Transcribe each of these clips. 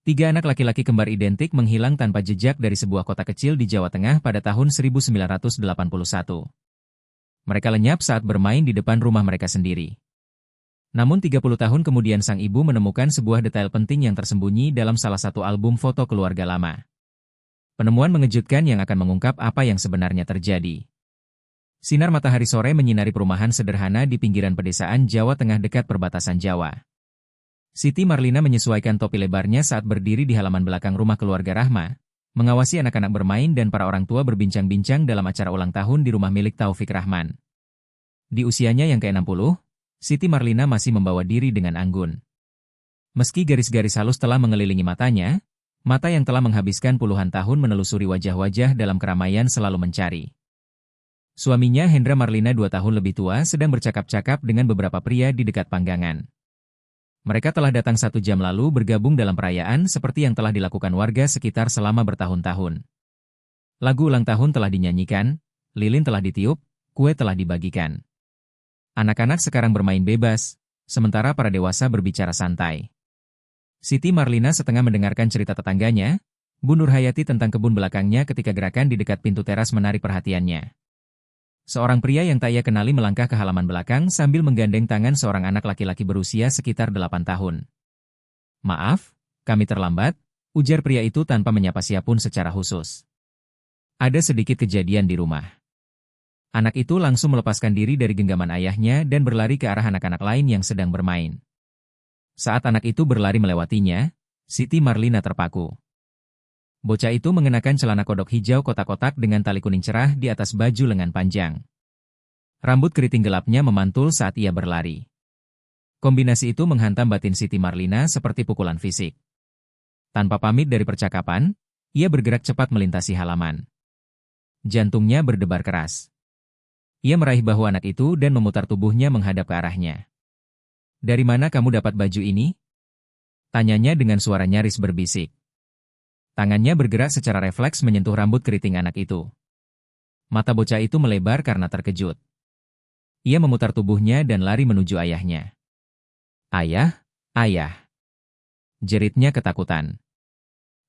Tiga anak laki-laki kembar identik menghilang tanpa jejak dari sebuah kota kecil di Jawa Tengah pada tahun 1981. Mereka lenyap saat bermain di depan rumah mereka sendiri. Namun 30 tahun kemudian sang ibu menemukan sebuah detail penting yang tersembunyi dalam salah satu album foto keluarga lama. Penemuan mengejutkan yang akan mengungkap apa yang sebenarnya terjadi. Sinar matahari sore menyinari perumahan sederhana di pinggiran pedesaan Jawa Tengah dekat perbatasan Jawa. Siti Marlina menyesuaikan topi lebarnya saat berdiri di halaman belakang rumah keluarga Rahma, mengawasi anak-anak bermain dan para orang tua berbincang-bincang dalam acara ulang tahun di rumah milik Taufik Rahman. Di usianya yang ke-60, Siti Marlina masih membawa diri dengan anggun. Meski garis-garis halus telah mengelilingi matanya, mata yang telah menghabiskan puluhan tahun menelusuri wajah-wajah dalam keramaian selalu mencari. Suaminya Hendra Marlina 2 tahun lebih tua sedang bercakap-cakap dengan beberapa pria di dekat panggangan. Mereka telah datang 1 jam lalu bergabung dalam perayaan seperti yang telah dilakukan warga sekitar selama bertahun-tahun. Lagu ulang tahun telah dinyanyikan, lilin telah ditiup, kue telah dibagikan. Anak-anak sekarang bermain bebas, sementara para dewasa berbicara santai. Siti Marlina setengah mendengarkan cerita tetangganya, Bu Nurhayati tentang kebun belakangnya ketika gerakan di dekat pintu teras menarik perhatiannya. Seorang pria yang tak ia kenali melangkah ke halaman belakang sambil menggandeng tangan seorang anak laki-laki berusia sekitar 8 tahun. "Maaf, kami terlambat," ujar pria itu tanpa menyapa siapapun secara khusus. Ada sedikit kejadian di rumah. Anak itu langsung melepaskan diri dari genggaman ayahnya dan berlari ke arah anak-anak lain yang sedang bermain. Saat anak itu berlari melewatinya, Siti Marlina terpaku. Bocah itu mengenakan celana kodok hijau kotak-kotak dengan tali kuning cerah di atas baju lengan panjang. Rambut keriting gelapnya memantul saat ia berlari. Kombinasi itu menghantam batin Siti Marlina seperti pukulan fisik. Tanpa pamit dari percakapan, ia bergerak cepat melintasi halaman. Jantungnya berdebar keras. Ia meraih bahu anak itu dan memutar tubuhnya menghadap ke arahnya. "Dari mana kamu dapat baju ini?" tanyanya dengan suara nyaris berbisik. Tangannya bergerak secara refleks menyentuh rambut keriting anak itu. Mata bocah itu melebar karena terkejut. Ia memutar tubuhnya dan lari menuju ayahnya. "Ayah, ayah!" jeritnya ketakutan.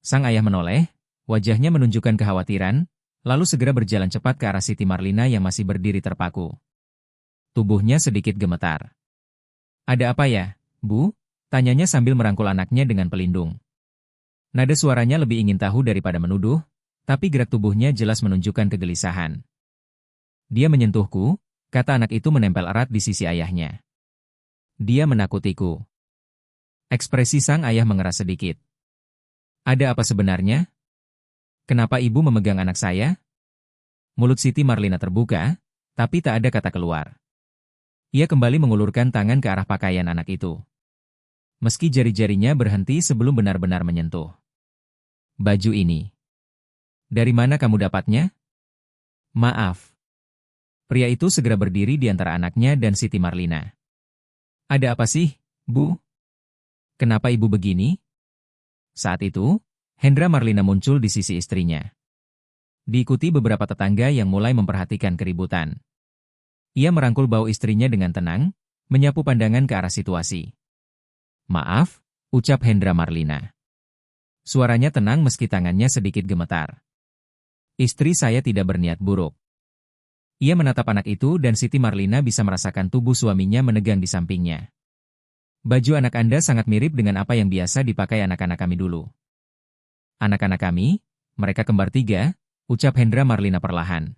Sang ayah menoleh, wajahnya menunjukkan kekhawatiran, lalu segera berjalan cepat ke arah Siti Marlina yang masih berdiri terpaku. Tubuhnya sedikit gemetar. "Ada apa ya, Bu?" tanyanya sambil merangkul anaknya dengan pelindung. Nada suaranya lebih ingin tahu daripada menuduh, tapi gerak tubuhnya jelas menunjukkan kegelisahan. "Dia menyentuhku," kata anak itu menempel erat di sisi ayahnya. "Dia menakutiku." Ekspresi sang ayah mengeras sedikit. "Ada apa sebenarnya? Kenapa ibu memegang anak saya?" Mulut Siti Marlina terbuka, tapi tak ada kata keluar. Ia kembali mengulurkan tangan ke arah pakaian anak itu. Meski jari-jarinya berhenti sebelum benar-benar menyentuh. "Baju ini. Dari mana kamu dapatnya?" "Maaf." Pria itu segera berdiri di antara anaknya dan Siti Marlina. "Ada apa sih, Bu? Kenapa ibu begini?" Saat itu, Hendra Marlina muncul di sisi istrinya. Diikuti beberapa tetangga yang mulai memperhatikan keributan. Ia merangkul bahu istrinya dengan tenang, menyapu pandangan ke arah situasi. "Maaf," ucap Hendra Marlina. Suaranya tenang meski tangannya sedikit gemetar. "Istri saya tidak berniat buruk." Ia menatap anak itu dan Siti Marlina bisa merasakan tubuh suaminya menegang di sampingnya. "Baju anak Anda sangat mirip dengan apa yang biasa dipakai anak-anak kami dulu." "Anak-anak kami? Mereka kembar 3, ucap Hendra Marlina perlahan.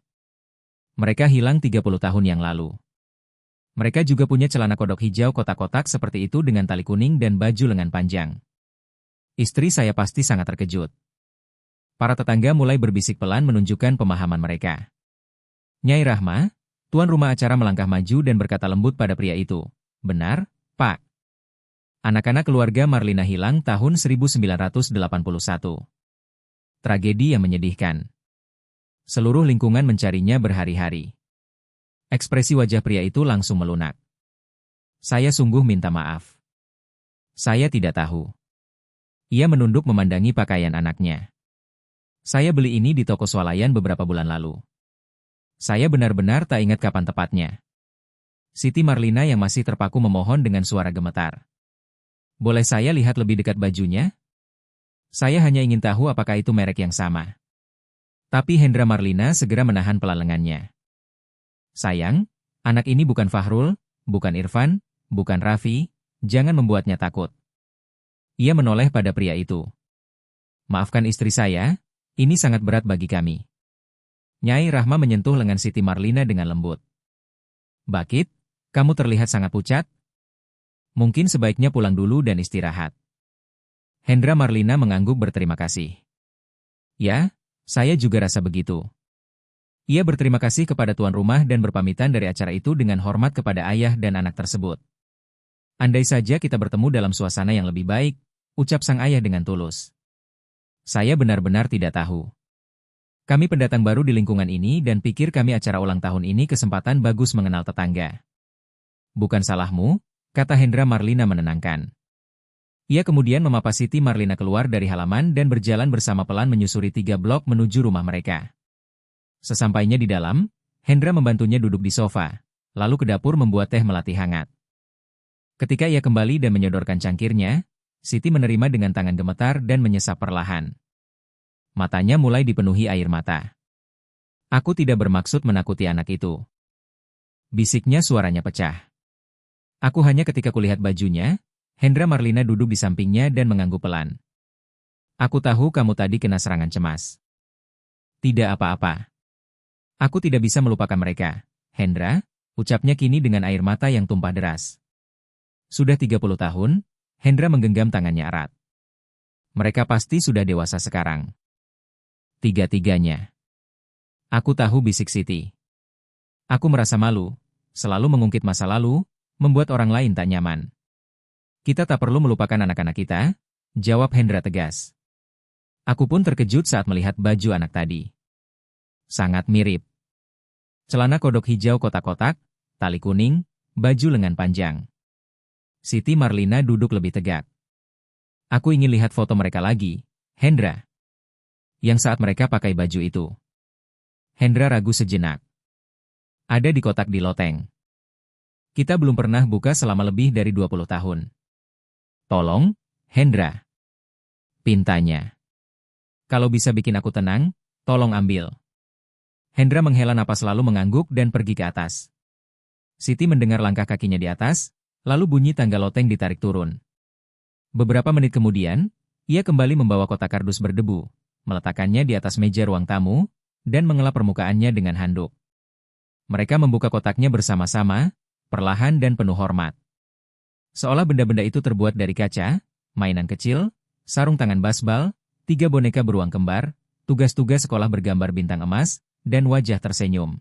"Mereka hilang 30 tahun yang lalu. Mereka juga punya celana kodok hijau kotak-kotak seperti itu dengan tali kuning dan baju lengan panjang." Istri saya pasti sangat terkejut. Para tetangga mulai berbisik pelan menunjukkan pemahaman mereka. "Nyai Rahma," tuan rumah acara melangkah maju dan berkata lembut pada pria itu. "Benar, Pak. Anak-anak keluarga Marlina hilang tahun 1981. Tragedi yang menyedihkan. Seluruh lingkungan mencarinya berhari-hari." Ekspresi wajah pria itu langsung melunak. "Saya sungguh minta maaf. Saya tidak tahu." Ia menunduk memandangi pakaian anaknya. "Saya beli ini di toko swalayan beberapa bulan lalu. Saya benar-benar tak ingat kapan tepatnya." Siti Marlina yang masih terpaku memohon dengan suara gemetar. "Boleh saya lihat lebih dekat bajunya?" Saya hanya ingin tahu apakah itu merek yang sama. Tapi Hendra Marlina segera menahan pelan lengannya. Sayang, anak ini bukan Fahrul, bukan Irfan, bukan Raffi, jangan membuatnya takut. Ia menoleh pada pria itu. Maafkan istri saya, ini sangat berat bagi kami. Nyai Rahma menyentuh lengan Siti Marlina dengan lembut. Bakit, kamu terlihat sangat pucat. Mungkin sebaiknya pulang dulu dan istirahat. Hendra Marlina mengangguk berterima kasih. Ya, saya juga rasa begitu. Ia berterima kasih kepada tuan rumah dan berpamitan dari acara itu dengan hormat kepada ayah dan anak tersebut. Andai saja kita bertemu dalam suasana yang lebih baik, ucap sang ayah dengan tulus. Saya benar-benar tidak tahu. Kami pendatang baru di lingkungan ini dan pikir kami acara ulang tahun ini kesempatan bagus mengenal tetangga. Bukan salahmu, kata Hendra Marlina menenangkan. Ia kemudian memapas Siti Marlina keluar dari halaman dan berjalan bersama pelan menyusuri 3 blok menuju rumah mereka. Sesampainya di dalam, Hendra membantunya duduk di sofa, lalu ke dapur membuat teh melati hangat. Ketika ia kembali dan menyodorkan cangkirnya, Siti menerima dengan tangan gemetar dan menyesap perlahan. Matanya mulai dipenuhi air mata. Aku tidak bermaksud menakuti anak itu. Bisiknya suaranya pecah. Aku hanya ketika kulihat bajunya, Hendra Marlina duduk di sampingnya dan mengangguk pelan. Aku tahu kamu tadi kena serangan cemas. Tidak apa-apa. Aku tidak bisa melupakan mereka, Hendra, ucapnya kini dengan air mata yang tumpah deras. Sudah 30 tahun, Hendra menggenggam tangannya erat. Mereka pasti sudah dewasa sekarang. Tiga-tiganya. Aku tahu, bisik Siti. Aku merasa malu, selalu mengungkit masa lalu, membuat orang lain tak nyaman. Kita tak perlu melupakan anak-anak kita, jawab Hendra tegas. Aku pun terkejut saat melihat baju anak tadi. Sangat mirip. Celana kodok hijau kotak-kotak, tali kuning, baju lengan panjang. Siti Marlina duduk lebih tegak. Aku ingin lihat foto mereka lagi, Hendra. Yang saat mereka pakai baju itu. Hendra ragu sejenak. Ada di kotak di loteng. Kita belum pernah buka selama lebih dari 20 tahun. Tolong, Hendra. Pintanya. Kalau bisa bikin aku tenang, tolong ambil. Hendra menghela napas lalu mengangguk dan pergi ke atas. Siti mendengar langkah kakinya di atas, lalu bunyi tangga loteng ditarik turun. Beberapa menit kemudian, ia kembali membawa kotak kardus berdebu, meletakkannya di atas meja ruang tamu, dan mengelap permukaannya dengan handuk. Mereka membuka kotaknya bersama-sama, perlahan dan penuh hormat. Seolah benda-benda itu terbuat dari kaca, mainan kecil, sarung tangan basbal, 3 boneka beruang kembar, tugas-tugas sekolah bergambar bintang emas, dan wajah tersenyum.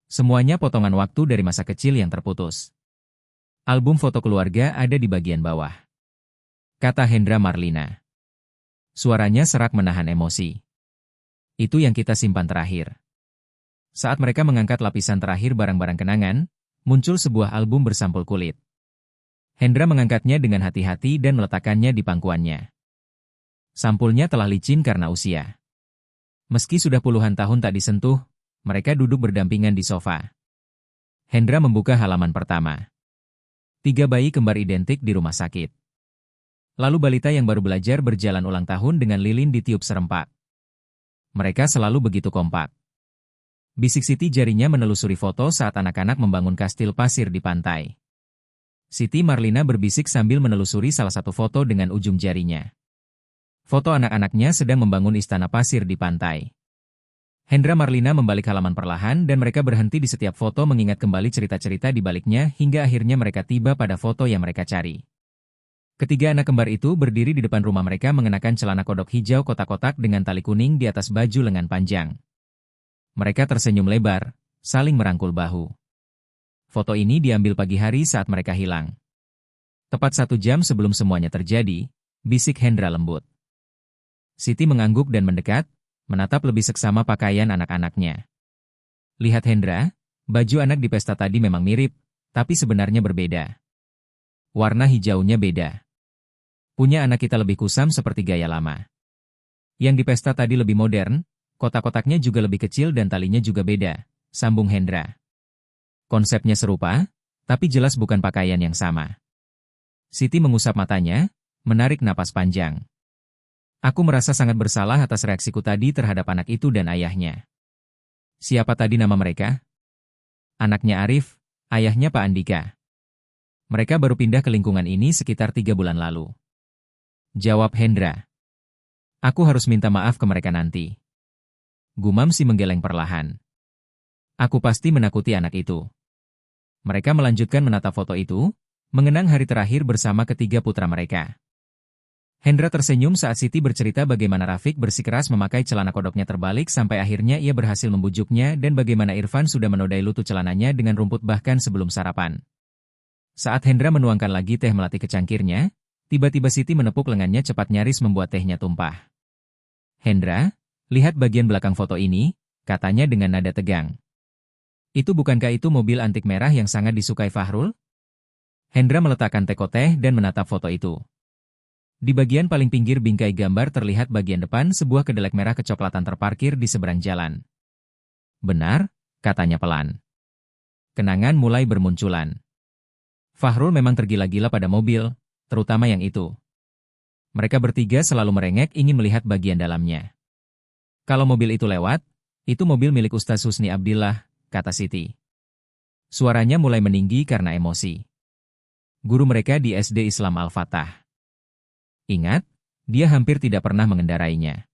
Semuanya potongan waktu dari masa kecil yang terputus. Album foto keluarga ada di bagian bawah. Kata Hendra Marlina. Suaranya serak menahan emosi. Itu yang kita simpan terakhir. Saat mereka mengangkat lapisan terakhir barang-barang kenangan, muncul sebuah album bersampul kulit. Hendra mengangkatnya dengan hati-hati dan meletakkannya di pangkuannya. Sampulnya telah licin karena usia. Meski sudah puluhan tahun tak disentuh, mereka duduk berdampingan di sofa. Hendra membuka halaman pertama. 3 bayi kembar identik di rumah sakit. Lalu balita yang baru belajar berjalan ulang tahun dengan lilin ditiup serempak. Mereka selalu begitu kompak. Bisik Siti jarinya menelusuri foto saat anak-anak membangun kastil pasir di pantai. Siti Marlina berbisik sambil menelusuri salah satu foto dengan ujung jarinya. Foto anak-anaknya sedang membangun istana pasir di pantai. Hendra Marlina membalik halaman perlahan dan mereka berhenti di setiap foto mengingat kembali cerita-cerita di baliknya hingga akhirnya mereka tiba pada foto yang mereka cari. Ketiga anak kembar itu berdiri di depan rumah mereka mengenakan celana kodok hijau kotak-kotak dengan tali kuning di atas baju lengan panjang. Mereka tersenyum lebar, saling merangkul bahu. Foto ini diambil pagi hari saat mereka hilang. Tepat 1 jam sebelum semuanya terjadi, bisik Hendra lembut. Siti mengangguk dan mendekat, menatap lebih seksama pakaian anak-anaknya. Lihat Hendra, baju anak di pesta tadi memang mirip, tapi sebenarnya berbeda. Warna hijaunya beda. Punya anak kita lebih kusam seperti gaya lama. Yang di pesta tadi lebih modern, kotak-kotaknya juga lebih kecil dan talinya juga beda, sambung Hendra. Konsepnya serupa, tapi jelas bukan pakaian yang sama. Siti mengusap matanya, menarik napas panjang. Aku merasa sangat bersalah atas reaksiku tadi terhadap anak itu dan ayahnya. Siapa tadi nama mereka? Anaknya Arif, ayahnya Pak Andika. Mereka baru pindah ke lingkungan ini sekitar 3 bulan lalu. Jawab Hendra. Aku harus minta maaf ke mereka nanti. Gumam si menggeleng perlahan. Aku pasti menakuti anak itu. Mereka melanjutkan menatap foto itu, mengenang hari terakhir bersama ketiga putra mereka. Hendra tersenyum saat Siti bercerita bagaimana Rafiq bersikeras memakai celana kodoknya terbalik sampai akhirnya ia berhasil membujuknya dan bagaimana Irfan sudah menodai lutut celananya dengan rumput bahkan sebelum sarapan. Saat Hendra menuangkan lagi teh melati ke cangkirnya, tiba-tiba Siti menepuk lengannya cepat nyaris membuat tehnya tumpah. Hendra, lihat bagian belakang foto ini, katanya dengan nada tegang. Bukankah itu mobil antik merah yang sangat disukai Fahrul? Hendra meletakkan teko teh dan menatap foto itu. Di bagian paling pinggir bingkai gambar terlihat bagian depan sebuah kedelek merah kecoklatan terparkir di seberang jalan. Benar, katanya pelan. Kenangan mulai bermunculan. Fahrul memang tergila-gila pada mobil, terutama yang itu. Mereka bertiga selalu merengek ingin melihat bagian dalamnya. Kalau mobil itu lewat, itu mobil milik Ustaz Husni Abdillah, kata Siti. Suaranya mulai meninggi karena emosi. Guru mereka di SD Islam Al-Fatah. Ingat, dia hampir tidak pernah mengendarainya.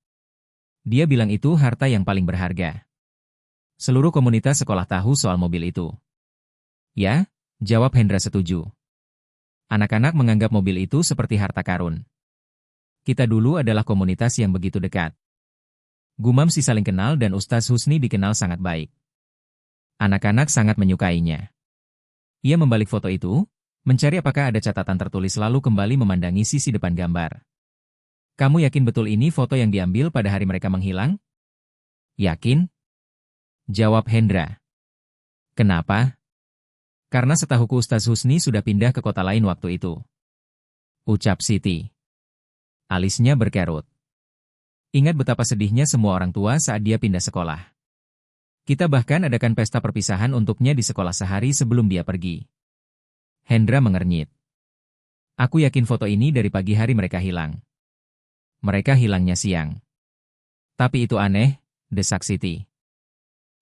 Dia bilang itu harta yang paling berharga. Seluruh komunitas sekolah tahu soal mobil itu. Ya, jawab Hendra setuju. Anak-anak menganggap mobil itu seperti harta karun. Kita dulu adalah komunitas yang begitu dekat. Gumam si saling kenal dan Ustaz Husni dikenal sangat baik. Anak-anak sangat menyukainya. Ia membalik foto itu, mencari apakah ada catatan tertulis lalu kembali memandangi sisi depan gambar. Kamu yakin betul ini foto yang diambil pada hari mereka menghilang? Yakin? Jawab Hendra. Kenapa? Karena setahuku Ustaz Husni sudah pindah ke kota lain waktu itu. Ucap Siti. Alisnya berkerut. Ingat betapa sedihnya semua orang tua saat dia pindah sekolah. Kita bahkan adakan pesta perpisahan untuknya di sekolah sehari sebelum dia pergi. Hendra mengernyit. Aku yakin foto ini dari pagi hari mereka hilang. Mereka hilangnya siang. Tapi itu aneh, desak Siti.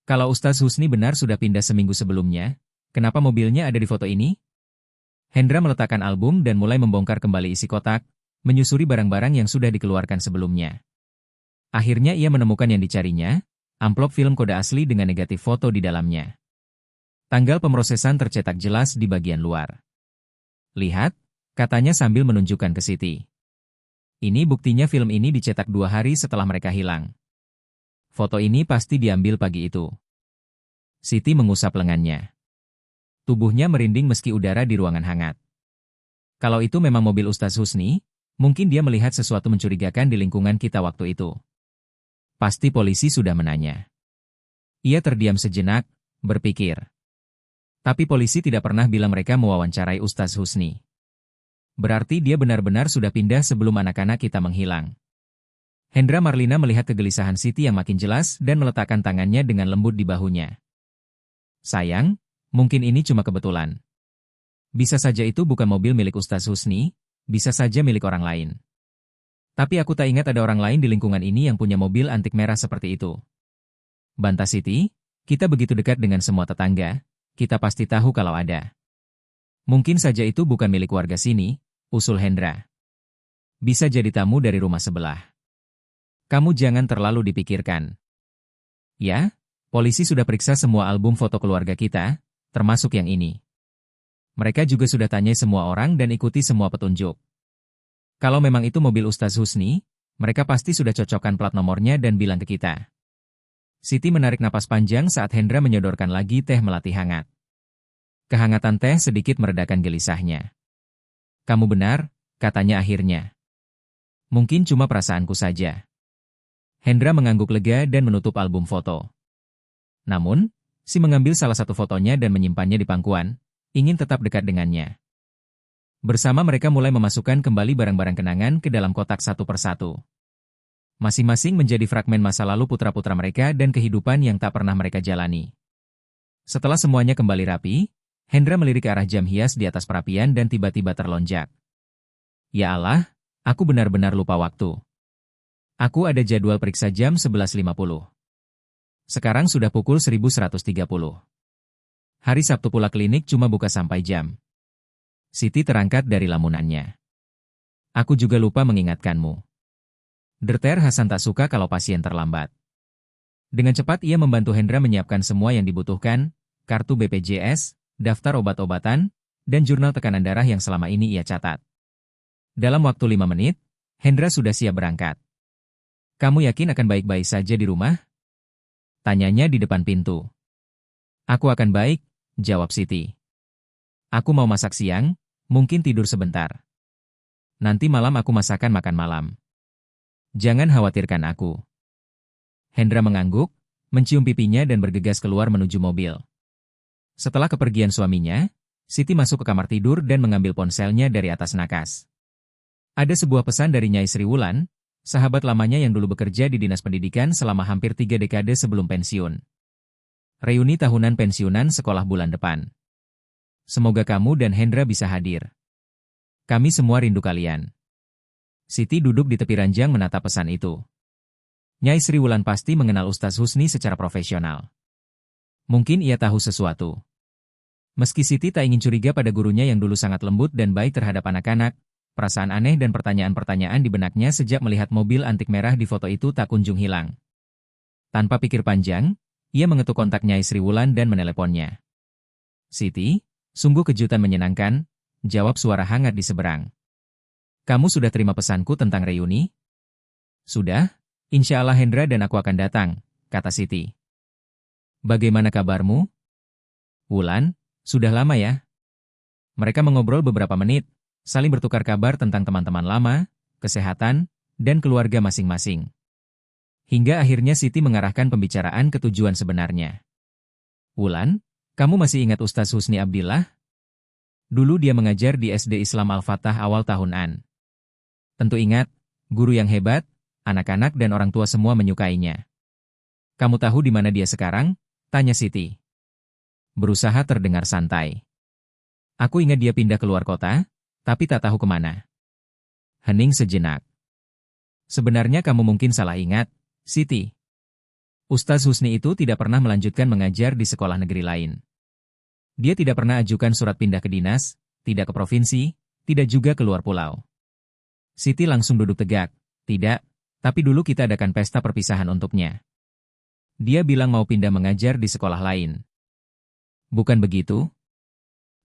Kalau Ustaz Husni benar sudah pindah seminggu sebelumnya, kenapa mobilnya ada di foto ini? Hendra meletakkan album dan mulai membongkar kembali isi kotak, menyusuri barang-barang yang sudah dikeluarkan sebelumnya. Akhirnya ia menemukan yang dicarinya, amplop film kode asli dengan negatif foto di dalamnya. Tanggal pemrosesan tercetak jelas di bagian luar. Lihat, katanya sambil menunjukkan ke Siti. Ini buktinya film ini dicetak 2 hari setelah mereka hilang. Foto ini pasti diambil pagi itu. Siti mengusap lengannya. Tubuhnya merinding meski udara di ruangan hangat. Kalau itu memang mobil Ustaz Husni, mungkin dia melihat sesuatu mencurigakan di lingkungan kita waktu itu. Pasti polisi sudah menanya. Ia terdiam sejenak, berpikir. Tapi polisi tidak pernah bilang mereka mewawancarai Ustaz Husni. Berarti dia benar-benar sudah pindah sebelum anak-anak kita menghilang. Hendra Marlina melihat kegelisahan Siti yang makin jelas dan meletakkan tangannya dengan lembut di bahunya. Sayang, mungkin ini cuma kebetulan. Bisa saja itu bukan mobil milik Ustaz Husni, bisa saja milik orang lain. Tapi aku tak ingat ada orang lain di lingkungan ini yang punya mobil antik merah seperti itu. Bantah Siti, kita begitu dekat dengan semua tetangga. Kita pasti tahu kalau ada. Mungkin saja itu bukan milik warga sini, usul Hendra. Bisa jadi tamu dari rumah sebelah. Kamu jangan terlalu dipikirkan. Ya, polisi sudah periksa semua album foto keluarga kita, termasuk yang ini. Mereka juga sudah tanya semua orang dan ikuti semua petunjuk. Kalau memang itu mobil Ustaz Husni, mereka pasti sudah cocokkan plat nomornya dan bilang ke kita. Siti menarik napas panjang saat Hendra menyodorkan lagi teh melati hangat. Kehangatan teh sedikit meredakan gelisahnya. Kamu benar, katanya akhirnya. Mungkin cuma perasaanku saja. Hendra mengangguk lega dan menutup album foto. Namun, si mengambil salah satu fotonya dan menyimpannya di pangkuan, ingin tetap dekat dengannya. Bersama mereka mulai memasukkan kembali barang-barang kenangan ke dalam kotak satu persatu. Masing-masing menjadi fragmen masa lalu putra-putra mereka dan kehidupan yang tak pernah mereka jalani. Setelah semuanya kembali rapi, Hendra melirik ke arah jam hias di atas perapian dan tiba-tiba terlonjak. Ya Allah, aku benar-benar lupa waktu. Aku ada jadwal periksa jam 11.50. Sekarang sudah pukul 1130. Hari Sabtu pula klinik cuma buka sampai jam. Siti terangkat dari lamunannya. Aku juga lupa mengingatkanmu. Dr. Hasan tak suka kalau pasien terlambat. Dengan cepat ia membantu Hendra menyiapkan semua yang dibutuhkan, kartu BPJS, daftar obat-obatan, dan jurnal tekanan darah yang selama ini ia catat. Dalam waktu 5 menit, Hendra sudah siap berangkat. Kamu yakin akan baik-baik saja di rumah? Tanyanya di depan pintu. Aku akan baik, jawab Siti. Aku mau masak siang, mungkin tidur sebentar. Nanti malam aku masakan makan malam. Jangan khawatirkan aku. Hendra mengangguk, mencium pipinya dan bergegas keluar menuju mobil. Setelah kepergian suaminya, Siti masuk ke kamar tidur dan mengambil ponselnya dari atas nakas. Ada sebuah pesan dari Nyai Sri Wulan, sahabat lamanya yang dulu bekerja di Dinas Pendidikan selama hampir 3 dekade sebelum pensiun. Reuni tahunan pensiunan sekolah bulan depan. Semoga kamu dan Hendra bisa hadir. Kami semua rindu kalian. Siti duduk di tepi ranjang menatap pesan itu. Nyai Sri Wulan pasti mengenal Ustaz Husni secara profesional. Mungkin ia tahu sesuatu. Meski Siti tak ingin curiga pada gurunya yang dulu sangat lembut dan baik terhadap anak-anak, perasaan aneh dan pertanyaan-pertanyaan di benaknya sejak melihat mobil antik merah di foto itu tak kunjung hilang. Tanpa pikir panjang, ia mengetuk kontak Nyai Sri Wulan dan meneleponnya. Siti, sungguh kejutan menyenangkan, jawab suara hangat di seberang. Kamu sudah terima pesanku tentang reuni? Sudah, insya Allah Hendra dan aku akan datang, kata Siti. Bagaimana kabarmu? Wulan, sudah lama ya? Mereka mengobrol beberapa menit, saling bertukar kabar tentang teman-teman lama, kesehatan, dan keluarga masing-masing. Hingga akhirnya Siti mengarahkan pembicaraan ke tujuan sebenarnya. Wulan, kamu masih ingat Ustaz Husni Abdillah? Dulu dia mengajar di SD Islam Al-Fatah awal tahunan. Tentu ingat, guru yang hebat, anak-anak dan orang tua semua menyukainya. Kamu tahu di mana dia sekarang? Tanya Siti. Berusaha terdengar santai. Aku ingat dia pindah keluar kota, tapi tak tahu kemana. Hening sejenak. Sebenarnya kamu mungkin salah ingat, Siti. Ustaz Husni itu tidak pernah melanjutkan mengajar di sekolah negeri lain. Dia tidak pernah ajukan surat pindah ke dinas, tidak ke provinsi, tidak juga keluar pulau. Siti langsung duduk tegak. Tidak, tapi dulu kita adakan pesta perpisahan untuknya. Dia bilang mau pindah mengajar di sekolah lain. Bukan begitu?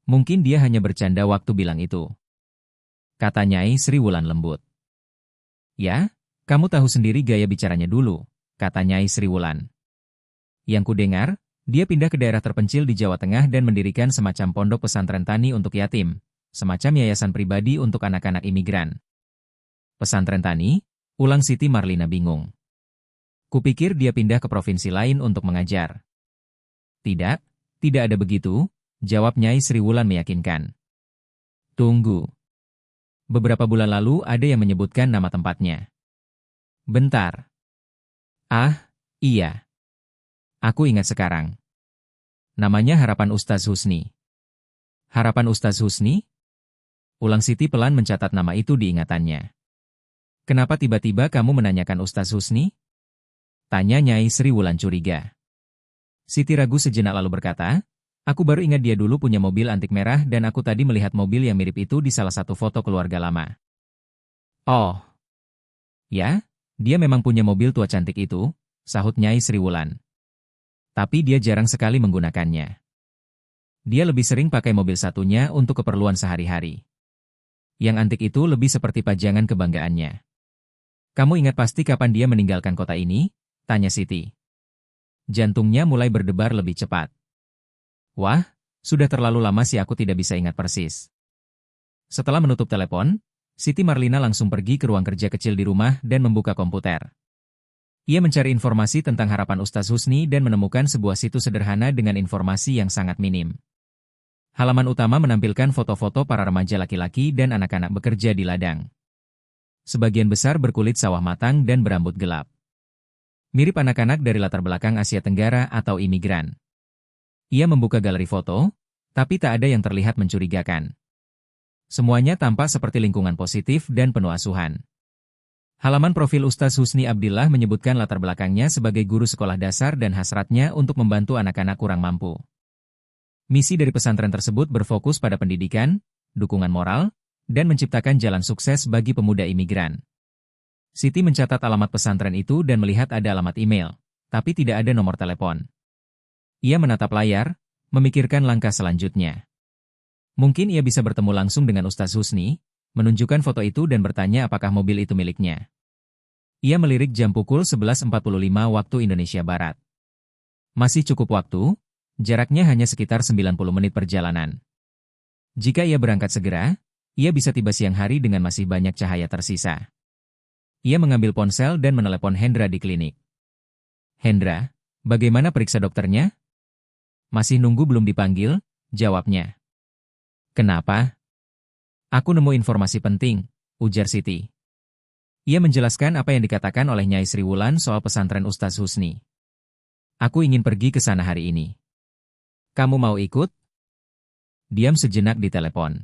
Mungkin dia hanya bercanda waktu bilang itu. Kata Nyai Sri Wulan lembut. Ya, kamu tahu sendiri gaya bicaranya dulu, kata Nyai Sri Wulan. Yang kudengar, dia pindah ke daerah terpencil di Jawa Tengah dan mendirikan semacam pondok pesantren tani untuk yatim, semacam yayasan pribadi untuk anak-anak imigran. Pesantren tani? Ulang Siti Marlina bingung. Kupikir dia pindah ke provinsi lain untuk mengajar. Tidak, tidak ada begitu, jawab Nyai Sri Wulan meyakinkan. Tunggu. Beberapa bulan lalu ada yang menyebutkan nama tempatnya. Bentar. Ah, iya. Aku ingat sekarang. Namanya Harapan Ustaz Husni. Harapan Ustaz Husni? Ulang Siti pelan mencatat nama itu di ingatannya. Kenapa tiba-tiba kamu menanyakan Ustaz Husni? Tanya Nyai Sri Wulan curiga. Siti ragu sejenak lalu berkata, aku baru ingat dia dulu punya mobil antik merah dan aku tadi melihat mobil yang mirip itu di salah satu foto keluarga lama. Oh. Ya, dia memang punya mobil tua cantik itu, sahut Nyai Sri Wulan. Tapi dia jarang sekali menggunakannya. Dia lebih sering pakai mobil satunya untuk keperluan sehari-hari. Yang antik itu lebih seperti pajangan kebanggaannya. Kamu ingat pasti kapan dia meninggalkan kota ini? Tanya Siti. Jantungnya mulai berdebar lebih cepat. Wah, sudah terlalu lama sih aku tidak bisa ingat persis. Setelah menutup telepon, Siti Marlina langsung pergi ke ruang kerja kecil di rumah dan membuka komputer. Ia mencari informasi tentang Harapan Ustaz Husni dan menemukan sebuah situs sederhana dengan informasi yang sangat minim. Halaman utama menampilkan foto-foto para remaja laki-laki dan anak-anak bekerja di ladang. Sebagian besar berkulit sawah matang dan berambut gelap. Mirip anak-anak dari latar belakang Asia Tenggara atau imigran. Ia membuka galeri foto, tapi tak ada yang terlihat mencurigakan. Semuanya tampak seperti lingkungan positif dan penuh asuhan. Halaman profil Ustaz Husni Abdillah menyebutkan latar belakangnya sebagai guru sekolah dasar dan hasratnya untuk membantu anak-anak kurang mampu. Misi dari pesantren tersebut berfokus pada pendidikan, dukungan moral, dan menciptakan jalan sukses bagi pemuda imigran. Siti mencatat alamat pesantren itu dan melihat ada alamat email, tapi tidak ada nomor telepon. Ia menatap layar, memikirkan langkah selanjutnya. Mungkin ia bisa bertemu langsung dengan Ustaz Husni, menunjukkan foto itu dan bertanya apakah mobil itu miliknya. Ia melirik jam pukul 11.45 waktu Indonesia Barat. Masih cukup waktu, jaraknya hanya sekitar 90 menit perjalanan. Jika ia berangkat segera, ia bisa tiba siang hari dengan masih banyak cahaya tersisa. Ia mengambil ponsel dan menelepon Hendra di klinik. Hendra, bagaimana periksa dokternya? Masih nunggu belum dipanggil, jawabnya. Kenapa? Aku nemu informasi penting, ujar Siti. Ia menjelaskan apa yang dikatakan oleh Nyai Sri Wulan soal pesantren Ustaz Husni. Aku ingin pergi ke sana hari ini. Kamu mau ikut? Diam sejenak di telepon.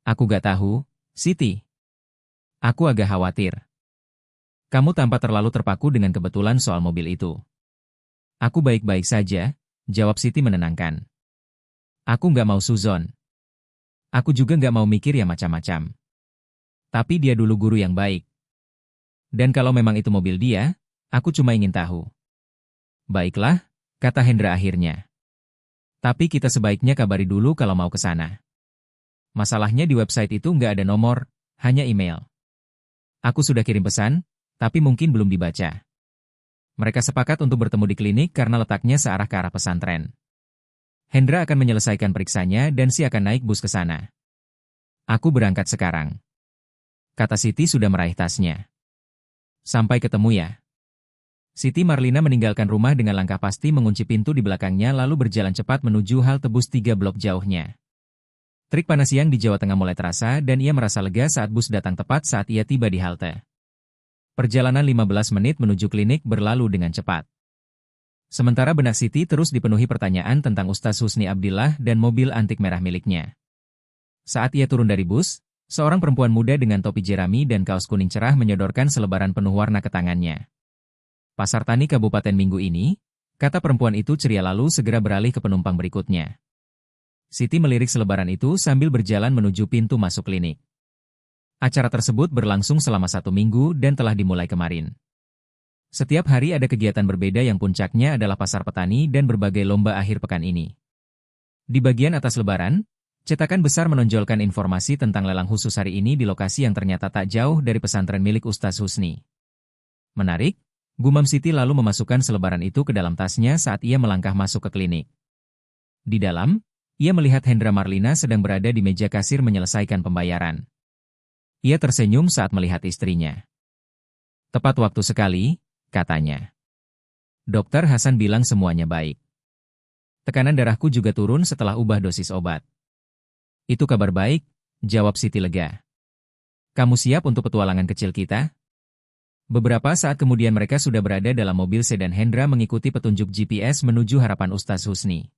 Aku gak tahu, Siti. Aku agak khawatir. Kamu tampak terlalu terpaku dengan kebetulan soal mobil itu. Aku baik-baik saja, jawab Siti menenangkan. Aku gak mau suzon. Aku juga gak mau mikir yang macam-macam. Tapi dia dulu guru yang baik. Dan kalau memang itu mobil dia, aku cuma ingin tahu. Baiklah, kata Hendra akhirnya. Tapi kita sebaiknya kabari dulu kalau mau ke sana. Masalahnya di website itu nggak ada nomor, hanya email. Aku sudah kirim pesan, tapi mungkin belum dibaca. Mereka sepakat untuk bertemu di klinik karena letaknya searah ke arah pesantren. Hendra akan menyelesaikan periksanya dan akan naik bus ke sana. Aku berangkat sekarang. Kata Siti sudah meraih tasnya. Sampai ketemu ya. Siti Marlina meninggalkan rumah dengan langkah pasti mengunci pintu di belakangnya lalu berjalan cepat menuju halte bus 3 blok jauhnya. Terik panas siang di Jawa Tengah mulai terasa dan ia merasa lega saat bus datang tepat saat ia tiba di halte. Perjalanan 15 menit menuju klinik berlalu dengan cepat. Sementara benak Siti terus dipenuhi pertanyaan tentang Ustaz Husni Abdillah dan mobil antik merah miliknya. Saat ia turun dari bus, seorang perempuan muda dengan topi jerami dan kaos kuning cerah menyodorkan selebaran penuh warna ke tangannya. Pasar Tani Kabupaten Minggu ini, kata perempuan itu ceria lalu segera beralih ke penumpang berikutnya. Siti melirik selebaran itu sambil berjalan menuju pintu masuk klinik. Acara tersebut berlangsung selama 1 minggu dan telah dimulai kemarin. Setiap hari ada kegiatan berbeda yang puncaknya adalah pasar petani dan berbagai lomba akhir pekan ini. Di bagian atas lebaran, cetakan besar menonjolkan informasi tentang lelang khusus hari ini di lokasi yang ternyata tak jauh dari pesantren milik Ustaz Husni. Menarik, gumam Siti lalu memasukkan selebaran itu ke dalam tasnya saat ia melangkah masuk ke klinik. Di dalam, ia melihat Hendra Marlina sedang berada di meja kasir menyelesaikan pembayaran. Ia tersenyum saat melihat istrinya. Tepat waktu sekali, katanya. Dokter Hasan bilang semuanya baik. Tekanan darahku juga turun setelah ubah dosis obat. Itu kabar baik, jawab Siti lega. Kamu siap untuk petualangan kecil kita? Beberapa saat kemudian mereka sudah berada dalam mobil sedan Hendra mengikuti petunjuk GPS menuju harapan Ustaz Husni.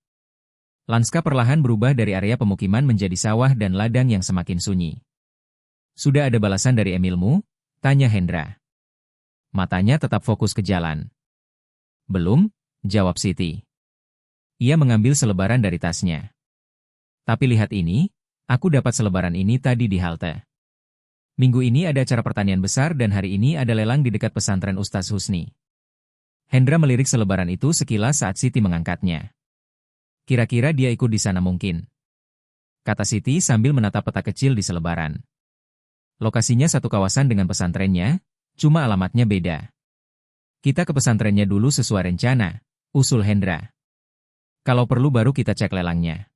Lanskap perlahan berubah dari area pemukiman menjadi sawah dan ladang yang semakin sunyi. Sudah ada balasan dari Emilmu? Tanya Hendra. Matanya tetap fokus ke jalan. Belum, jawab Siti. Ia mengambil selebaran dari tasnya. Tapi lihat ini, aku dapat selebaran ini tadi di halte. Minggu ini ada acara pertanian besar dan hari ini ada lelang di dekat pesantren Ustaz Husni. Hendra melirik selebaran itu sekilas saat Siti mengangkatnya. Kira-kira dia ikut di sana mungkin. Kata Siti sambil menatap peta kecil di selebaran. Lokasinya satu kawasan dengan pesantrennya, cuma alamatnya beda. Kita ke pesantrennya dulu sesuai rencana, usul Hendra. Kalau perlu baru kita cek lelangnya.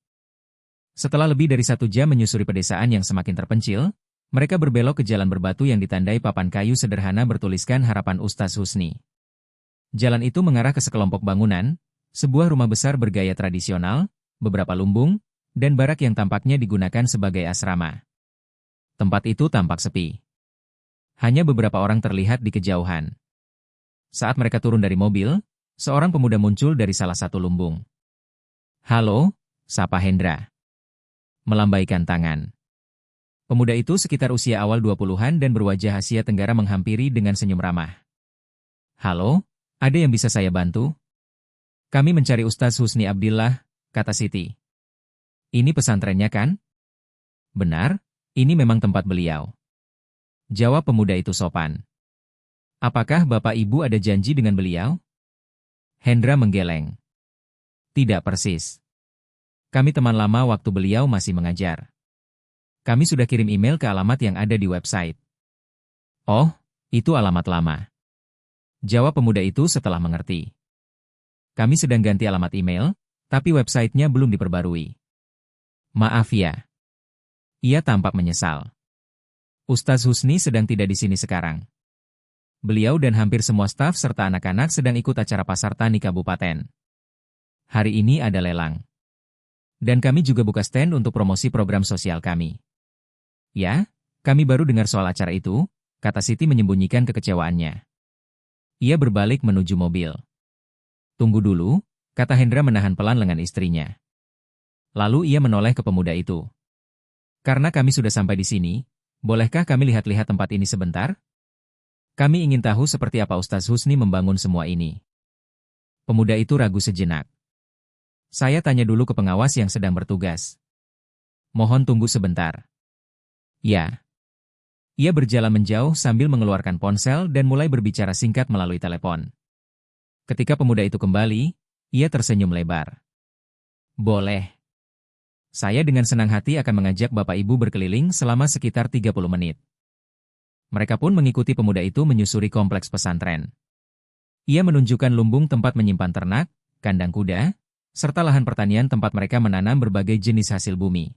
Setelah lebih dari 1 jam menyusuri pedesaan yang semakin terpencil, mereka berbelok ke jalan berbatu yang ditandai papan kayu sederhana bertuliskan Harapan Ustaz Husni. Jalan itu mengarah ke sekelompok bangunan, sebuah rumah besar bergaya tradisional, beberapa lumbung, dan barak yang tampaknya digunakan sebagai asrama. Tempat itu tampak sepi. Hanya beberapa orang terlihat di kejauhan. Saat mereka turun dari mobil, seorang pemuda muncul dari salah satu lumbung. Halo, sapa Hendra. Melambaikan tangan. Pemuda itu sekitar usia awal 20-an dan berwajah Asia Tenggara menghampiri dengan senyum ramah. "Halo, ada yang bisa saya bantu?" "Kami mencari Ustaz Husni Abdillah," kata Siti. "Ini pesantrennya kan?" "Benar, ini memang tempat beliau," jawab pemuda itu sopan. "Apakah Bapak Ibu ada janji dengan beliau?" Hendra menggeleng. "Tidak persis. Kami teman lama waktu beliau masih mengajar. Kami sudah kirim email ke alamat yang ada di website." "Oh, itu alamat lama," jawab pemuda itu setelah mengerti. "Kami sedang ganti alamat email, tapi websitenya belum diperbarui." "Maaf ya." Ia tampak menyesal. "Ustaz Husni sedang tidak di sini sekarang. Beliau dan hampir semua staf serta anak-anak sedang ikut acara pasar tani kabupaten. Hari ini ada lelang. Dan kami juga buka stand untuk promosi program sosial kami." "Ya, kami baru dengar soal acara itu," kata Siti menyembunyikan kekecewaannya. Ia berbalik menuju mobil. "Tunggu dulu," kata Hendra menahan pelan lengan istrinya. Lalu ia menoleh ke pemuda itu. "Karena kami sudah sampai di sini, bolehkah kami lihat-lihat tempat ini sebentar? Kami ingin tahu seperti apa Ustaz Husni membangun semua ini." Pemuda itu ragu sejenak. "Saya tanya dulu ke pengawas yang sedang bertugas. Mohon tunggu sebentar." "Ya." Ia berjalan menjauh sambil mengeluarkan ponsel dan mulai berbicara singkat melalui telepon. Ketika pemuda itu kembali, ia tersenyum lebar. "Boleh. Saya dengan senang hati akan mengajak Bapak Ibu berkeliling selama sekitar 30 menit." Mereka pun mengikuti pemuda itu menyusuri kompleks pesantren. Ia menunjukkan lumbung tempat menyimpan ternak, kandang kuda, serta lahan pertanian tempat mereka menanam berbagai jenis hasil bumi.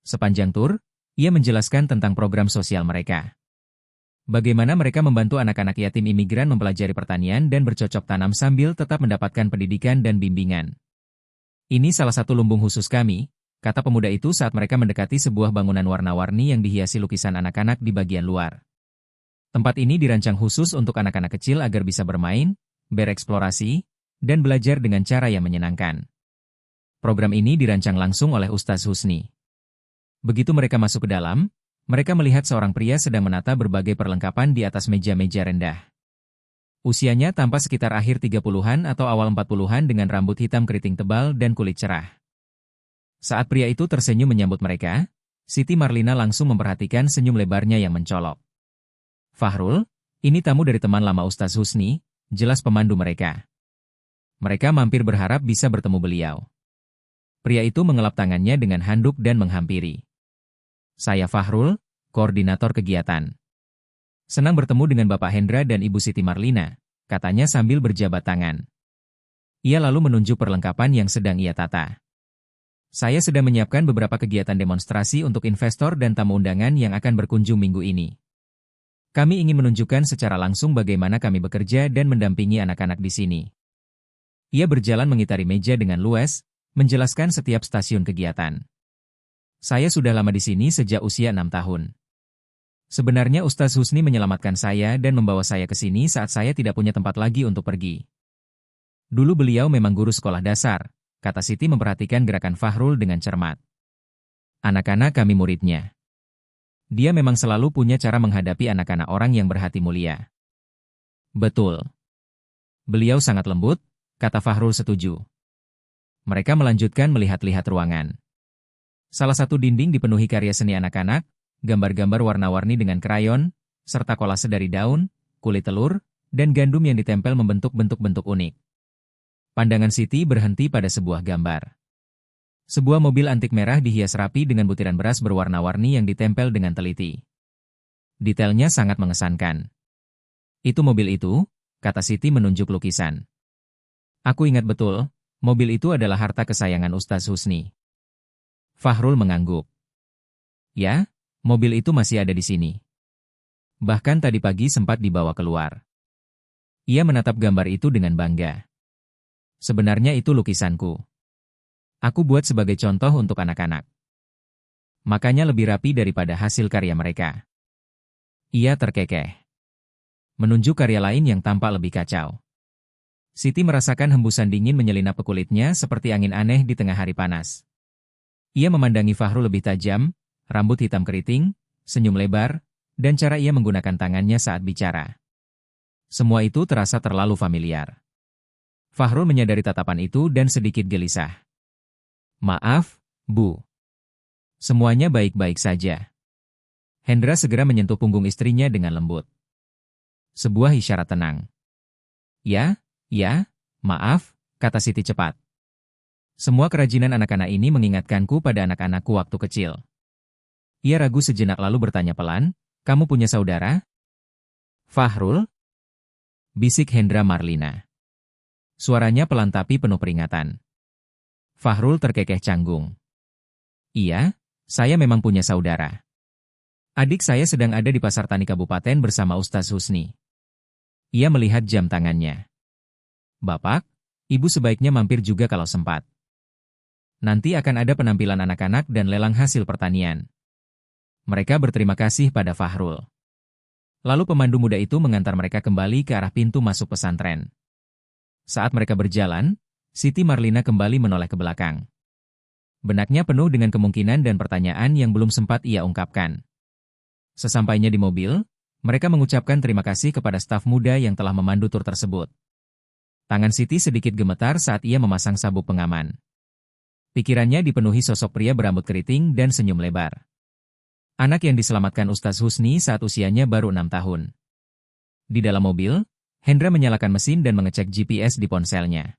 Sepanjang tur, ia menjelaskan tentang program sosial mereka. Bagaimana mereka membantu anak-anak yatim imigran mempelajari pertanian dan bercocok tanam sambil tetap mendapatkan pendidikan dan bimbingan. "Ini salah satu lumbung khusus kami," kata pemuda itu saat mereka mendekati sebuah bangunan warna-warni yang dihiasi lukisan anak-anak di bagian luar. Tempat ini dirancang khusus untuk anak-anak kecil agar bisa bermain, bereksplorasi, dan belajar dengan cara yang menyenangkan. Program ini dirancang langsung oleh Ustaz Husni. Begitu mereka masuk ke dalam, mereka melihat seorang pria sedang menata berbagai perlengkapan di atas meja-meja rendah. Usianya tampak sekitar akhir 30-an atau awal 40-an dengan rambut hitam keriting tebal dan kulit cerah. Saat pria itu tersenyum menyambut mereka, Siti Marlina langsung memperhatikan senyum lebarnya yang mencolok. "Fahrul, ini tamu dari teman lama Ustaz Husni," jelas pemandu mereka. Mereka mampir berharap bisa bertemu beliau. Pria itu mengelap tangannya dengan handuk dan menghampiri. "Saya Fahrul, koordinator kegiatan. Senang bertemu dengan Bapak Hendra dan Ibu Siti Marlina," katanya sambil berjabat tangan. Ia lalu menunjuk perlengkapan yang sedang ia tata. "Saya sedang menyiapkan beberapa kegiatan demonstrasi untuk investor dan tamu undangan yang akan berkunjung minggu ini. Kami ingin menunjukkan secara langsung bagaimana kami bekerja dan mendampingi anak-anak di sini." Ia berjalan mengitari meja dengan luas, menjelaskan setiap stasiun kegiatan. "Saya sudah lama di sini sejak usia 6 tahun. Sebenarnya Ustaz Husni menyelamatkan saya dan membawa saya ke sini saat saya tidak punya tempat lagi untuk pergi. Dulu beliau memang guru sekolah dasar," kata Siti memperhatikan gerakan Fahrul dengan cermat. "Anak-anak kami muridnya. Dia memang selalu punya cara menghadapi anak-anak orang yang berhati mulia." "Betul. Beliau sangat lembut," kata Fahrul setuju. Mereka melanjutkan melihat-lihat ruangan. Salah satu dinding dipenuhi karya seni anak-anak, gambar-gambar warna-warni dengan krayon, serta kolase dari daun, kulit telur, dan gandum yang ditempel membentuk bentuk-bentuk unik. Pandangan Siti berhenti pada sebuah gambar. Sebuah mobil antik merah dihias rapi dengan butiran beras berwarna-warni yang ditempel dengan teliti. Detailnya sangat mengesankan. "Itu mobil itu," kata Siti menunjuk lukisan. "Aku ingat betul, mobil itu adalah harta kesayangan Ustaz Husni." Fahrul mengangguk. "Ya, mobil itu masih ada di sini. Bahkan tadi pagi sempat dibawa keluar." Ia menatap gambar itu dengan bangga. "Sebenarnya itu lukisanku. Aku buat sebagai contoh untuk anak-anak. Makanya lebih rapi daripada hasil karya mereka." Ia terkekeh. Menunjuk karya lain yang tampak lebih kacau. Siti merasakan hembusan dingin menyelinap ke kulitnya seperti angin aneh di tengah hari panas. Ia memandangi Fahrul lebih tajam, Rambut hitam keriting, senyum lebar, dan cara ia menggunakan tangannya saat bicara. Semua itu terasa terlalu familiar. Fahrul menyadari tatapan itu dan sedikit gelisah. Maaf, Bu. Semuanya baik-baik saja. Hendra segera menyentuh punggung istrinya dengan lembut. Sebuah isyarat tenang. Ya, maaf, kata Siti cepat. Semua kerajinan anak-anak ini mengingatkanku pada anak-anakku waktu kecil. Ia ragu sejenak lalu bertanya pelan, kamu punya saudara? Fahrul? Bisik Hendra Marlina. Suaranya pelan tapi penuh peringatan. Fahrul terkekeh canggung. Iya, saya memang punya saudara. Adik saya sedang ada di Pasar Tani Kabupaten bersama Ustaz Husni. Ia melihat jam tangannya. Bapak, Ibu sebaiknya mampir juga kalau sempat. Nanti akan ada penampilan anak-anak dan lelang hasil pertanian. Mereka berterima kasih pada Fahrul. Lalu pemandu muda itu mengantar mereka kembali ke arah pintu masuk pesantren. Saat mereka berjalan, Siti Marlina kembali menoleh ke belakang. Benaknya penuh dengan kemungkinan dan pertanyaan yang belum sempat ia ungkapkan. Sesampainya di mobil, mereka mengucapkan terima kasih kepada staf muda yang telah memandu tur tersebut. Tangan Siti sedikit gemetar saat ia memasang sabuk pengaman. Pikirannya dipenuhi sosok pria berambut keriting dan senyum lebar. Anak yang diselamatkan Ustaz Husni saat usianya baru 6 tahun. Di dalam mobil, Hendra menyalakan mesin dan mengecek GPS di ponselnya.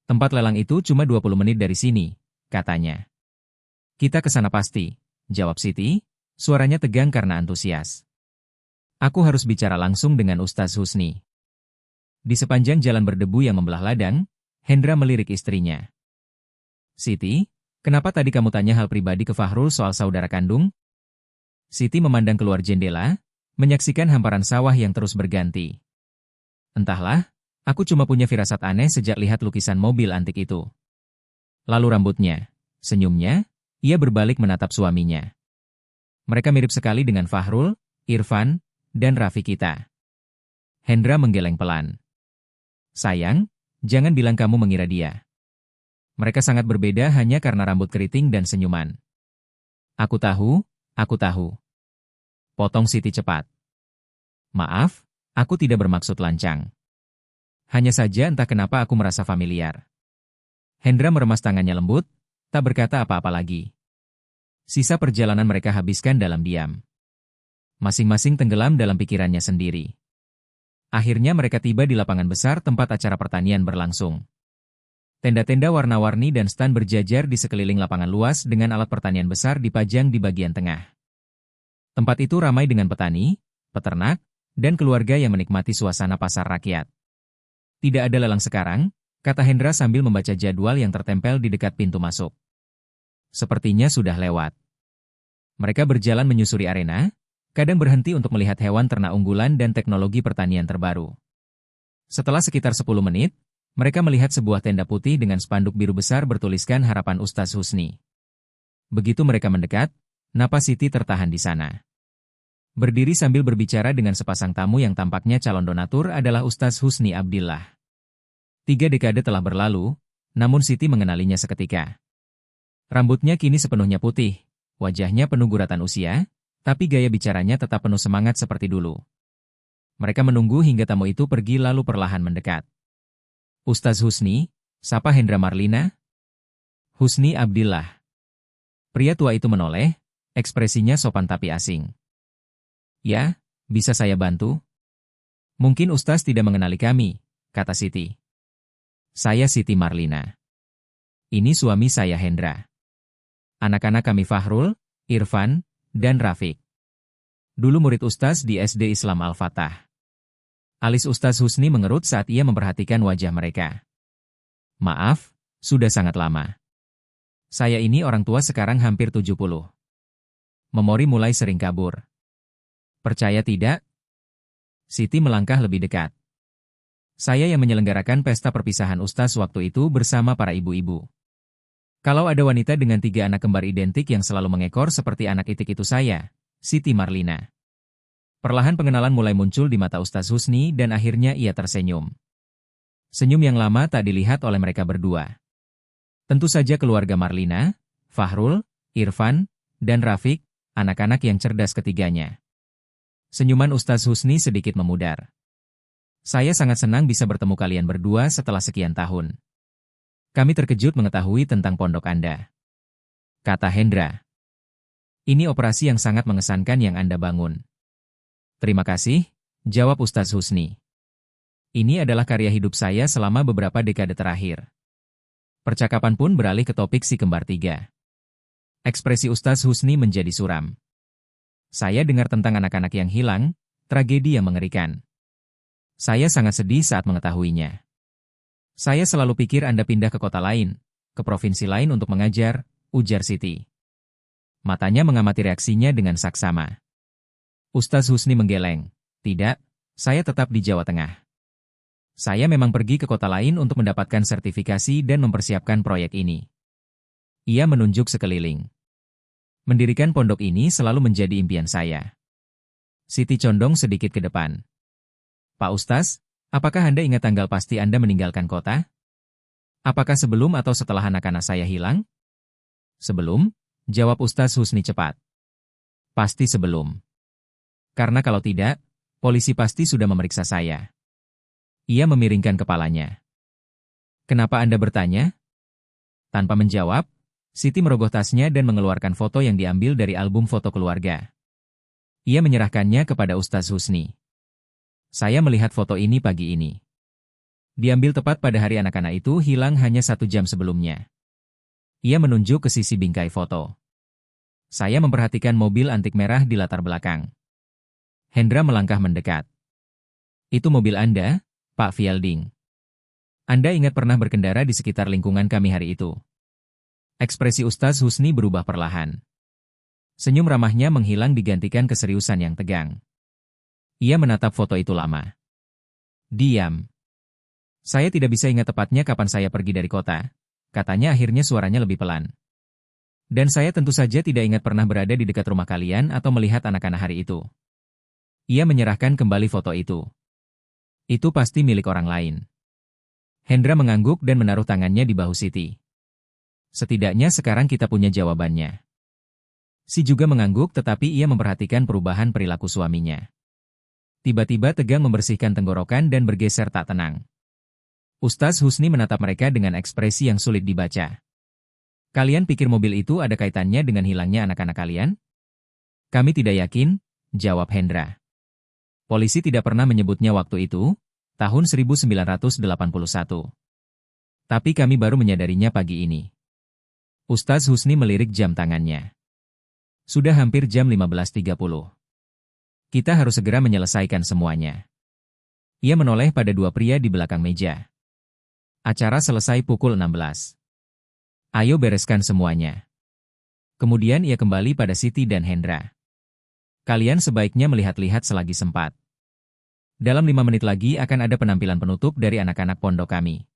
Tempat lelang itu cuma 20 menit dari sini, katanya. Kita ke sana pasti, jawab Siti. Suaranya tegang karena antusias. Aku harus bicara langsung dengan Ustaz Husni. Di sepanjang jalan berdebu yang membelah ladang, Hendra melirik istrinya. Siti, kenapa tadi kamu tanya hal pribadi ke Fahrul soal saudara kandung? Siti memandang keluar jendela, menyaksikan hamparan sawah yang terus berganti. Entahlah, aku cuma punya firasat aneh sejak lihat lukisan mobil antik itu. Lalu rambutnya, senyumnya, ia berbalik menatap suaminya. Mereka mirip sekali dengan Fahrul, Irfan, dan Raffi kita. Hendra menggeleng pelan. Sayang, jangan bilang kamu mengira dia. Mereka sangat berbeda hanya karena rambut keriting dan senyuman. Aku tahu. Potong Siti cepat. Maaf, aku tidak bermaksud lancang. Hanya saja entah kenapa aku merasa familiar. Hendra meremas tangannya lembut, tak berkata apa-apa lagi. Sisa perjalanan mereka habiskan dalam diam. Masing-masing tenggelam dalam pikirannya sendiri. Akhirnya mereka tiba di lapangan besar tempat acara pertanian berlangsung. Tenda-tenda warna-warni dan stan berjajar di sekeliling lapangan luas dengan alat pertanian besar dipajang di bagian tengah. Tempat itu ramai dengan petani, peternak, dan keluarga yang menikmati suasana pasar rakyat. Tidak ada lelang sekarang, kata Hendra sambil membaca jadwal yang tertempel di dekat pintu masuk. Sepertinya sudah lewat. Mereka berjalan menyusuri arena, kadang berhenti untuk melihat hewan ternak unggulan dan teknologi pertanian terbaru. Setelah sekitar 10 menit, mereka melihat sebuah tenda putih dengan spanduk biru besar bertuliskan harapan Ustaz Husni. Begitu mereka mendekat, napas Siti tertahan di sana. Berdiri sambil berbicara dengan sepasang tamu yang tampaknya calon donatur adalah Ustaz Husni Abdillah. 3 dekade telah berlalu, namun Siti mengenalinya seketika. Rambutnya kini sepenuhnya putih, wajahnya penuh guratan usia, tapi gaya bicaranya tetap penuh semangat seperti dulu. Mereka menunggu hingga tamu itu pergi lalu perlahan mendekat. Ustaz Husni, sapa Hendra Marlina. Husni Abdillah. Pria tua itu menoleh, ekspresinya sopan tapi asing. Ya, bisa saya bantu? Mungkin Ustaz tidak mengenali kami, kata Siti. Saya Siti Marlina. Ini suami saya Hendra. Anak-anak kami Fahrul, Irfan, dan Rafiq. Dulu murid Ustaz di SD Islam Al-Fatah. Alis Ustaz Husni mengerut saat ia memperhatikan wajah mereka. Maaf, sudah sangat lama. Saya ini orang tua sekarang hampir 70. Memori mulai sering kabur. Percaya tidak? Siti melangkah lebih dekat. Saya yang menyelenggarakan pesta perpisahan Ustaz waktu itu bersama para ibu-ibu. Kalau ada wanita dengan 3 anak kembar identik yang selalu mengekor seperti anak itik itu saya, Siti Marlina. Perlahan pengenalan mulai muncul di mata Ustaz Husni dan akhirnya ia tersenyum. Senyum yang lama tak dilihat oleh mereka berdua. Tentu saja keluarga Marlina, Fahrul, Irfan, Dan Rafiq, anak-anak yang cerdas ketiganya. Senyuman Ustaz Husni sedikit memudar. Saya sangat senang bisa bertemu kalian berdua setelah sekian tahun. Kami terkejut mengetahui tentang pondok Anda, kata Hendra. Ini operasi yang sangat mengesankan yang Anda bangun. Terima kasih, jawab Ustaz Husni. Ini adalah karya hidup saya selama beberapa dekade terakhir. Percakapan pun beralih ke topik si kembar tiga. Ekspresi Ustaz Husni menjadi suram. Saya dengar tentang anak-anak yang hilang, tragedi yang mengerikan. Saya sangat sedih saat mengetahuinya. Saya selalu pikir Anda pindah ke kota lain, ke provinsi lain untuk mengajar, ujar Siti. Matanya mengamati reaksinya dengan saksama. Ustaz Husni menggeleng. Tidak, saya tetap di Jawa Tengah. Saya memang pergi ke kota lain untuk mendapatkan sertifikasi dan mempersiapkan proyek ini. Ia menunjuk sekeliling. Mendirikan pondok ini selalu menjadi impian saya. Siti condong sedikit ke depan. Pak Ustaz, apakah Anda ingat tanggal pasti Anda meninggalkan kota? Apakah sebelum atau setelah anak-anak saya hilang? Sebelum, jawab Ustaz Husni cepat. Pasti sebelum. Karena kalau tidak, polisi pasti sudah memeriksa saya. Ia memiringkan kepalanya. Kenapa Anda bertanya? Tanpa menjawab, Siti merogoh tasnya dan mengeluarkan foto yang diambil dari album foto keluarga. Ia menyerahkannya kepada Ustaz Husni. Saya melihat foto ini pagi ini. Diambil tepat pada hari anak-anak itu hilang hanya 1 jam sebelumnya. Ia menunjuk ke sisi bingkai foto. Saya memperhatikan mobil antik merah di latar belakang. Hendra melangkah mendekat. Itu mobil Anda, Pak Fielding. Anda ingat pernah berkendara di sekitar lingkungan kami hari itu. Ekspresi Ustaz Husni berubah perlahan. Senyum ramahnya menghilang digantikan keseriusan yang tegang. Ia menatap foto itu lama. Diam. Saya tidak bisa ingat tepatnya kapan saya pergi dari kota, katanya akhirnya suaranya lebih pelan. Dan saya tentu saja tidak ingat pernah berada di dekat rumah kalian atau melihat anak-anak hari itu. Ia menyerahkan kembali foto itu. Itu pasti milik orang lain. Hendra mengangguk dan menaruh tangannya di bahu Siti. Setidaknya sekarang kita punya jawabannya. Si juga mengangguk tetapi ia memperhatikan perubahan perilaku suaminya. Tiba-tiba tegang membersihkan tenggorokan dan bergeser tak tenang. Ustaz Husni menatap mereka dengan ekspresi yang sulit dibaca. Kalian pikir mobil itu ada kaitannya dengan hilangnya anak-anak kalian? Kami tidak yakin, jawab Hendra. Polisi tidak pernah menyebutnya waktu itu, tahun 1981. Tapi kami baru menyadarinya pagi ini. Ustaz Husni melirik jam tangannya. Sudah hampir jam 15.30. Kita harus segera menyelesaikan semuanya. Ia menoleh pada 2 pria di belakang meja. Acara selesai pukul 16. Ayo bereskan semuanya. Kemudian ia kembali pada Siti dan Hendra. Kalian sebaiknya melihat-lihat selagi sempat. Dalam 5 menit lagi akan ada penampilan penutup dari anak-anak pondok kami.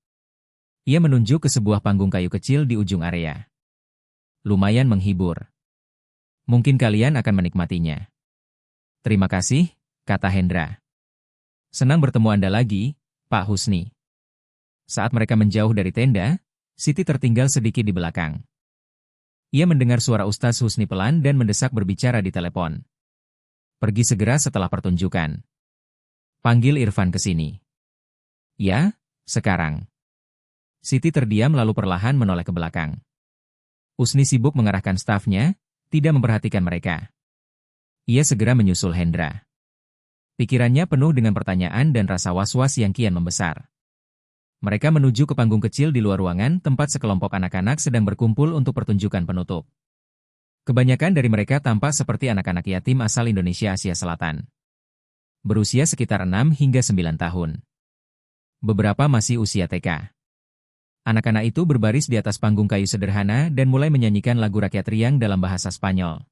Ia menunjuk ke sebuah panggung kayu kecil di ujung area. Lumayan menghibur. Mungkin kalian akan menikmatinya. Terima kasih, kata Hendra. Senang bertemu Anda lagi, Pak Husni. Saat mereka menjauh dari tenda, Siti tertinggal sedikit di belakang. Ia mendengar suara Ustaz Husni pelan dan mendesak berbicara di telepon. Pergi segera setelah pertunjukan. Panggil Irfan ke sini. Ya, sekarang. Siti terdiam lalu perlahan menoleh ke belakang. Husni sibuk mengarahkan stafnya, tidak memperhatikan mereka. Ia segera menyusul Hendra. Pikirannya penuh dengan pertanyaan dan rasa was-was yang kian membesar. Mereka menuju ke panggung kecil di luar ruangan tempat sekelompok anak-anak sedang berkumpul untuk pertunjukan penutup. Kebanyakan dari mereka tampak seperti anak-anak yatim asal Indonesia Asia Selatan. Berusia sekitar 6 hingga 9 tahun. Beberapa masih usia TK. Anak-anak itu berbaris di atas panggung kayu sederhana dan mulai menyanyikan lagu rakyat riang dalam bahasa Spanyol.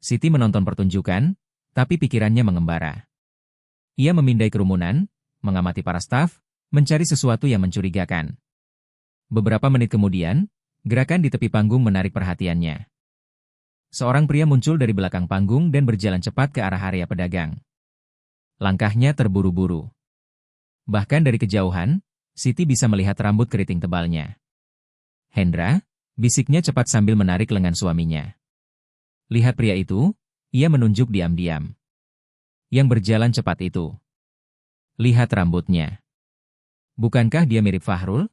Siti menonton pertunjukan, tapi pikirannya mengembara. Ia memindai kerumunan, mengamati para staf, mencari sesuatu yang mencurigakan. Beberapa menit kemudian, gerakan di tepi panggung menarik perhatiannya. Seorang pria muncul dari belakang panggung dan berjalan cepat ke arah area pedagang. Langkahnya terburu-buru. Bahkan dari kejauhan, Siti bisa melihat rambut keriting tebalnya. Hendra, bisiknya cepat sambil menarik lengan suaminya. Lihat pria itu, ia menunjuk diam-diam. Yang berjalan cepat itu. Lihat rambutnya. Bukankah dia mirip Fahrul?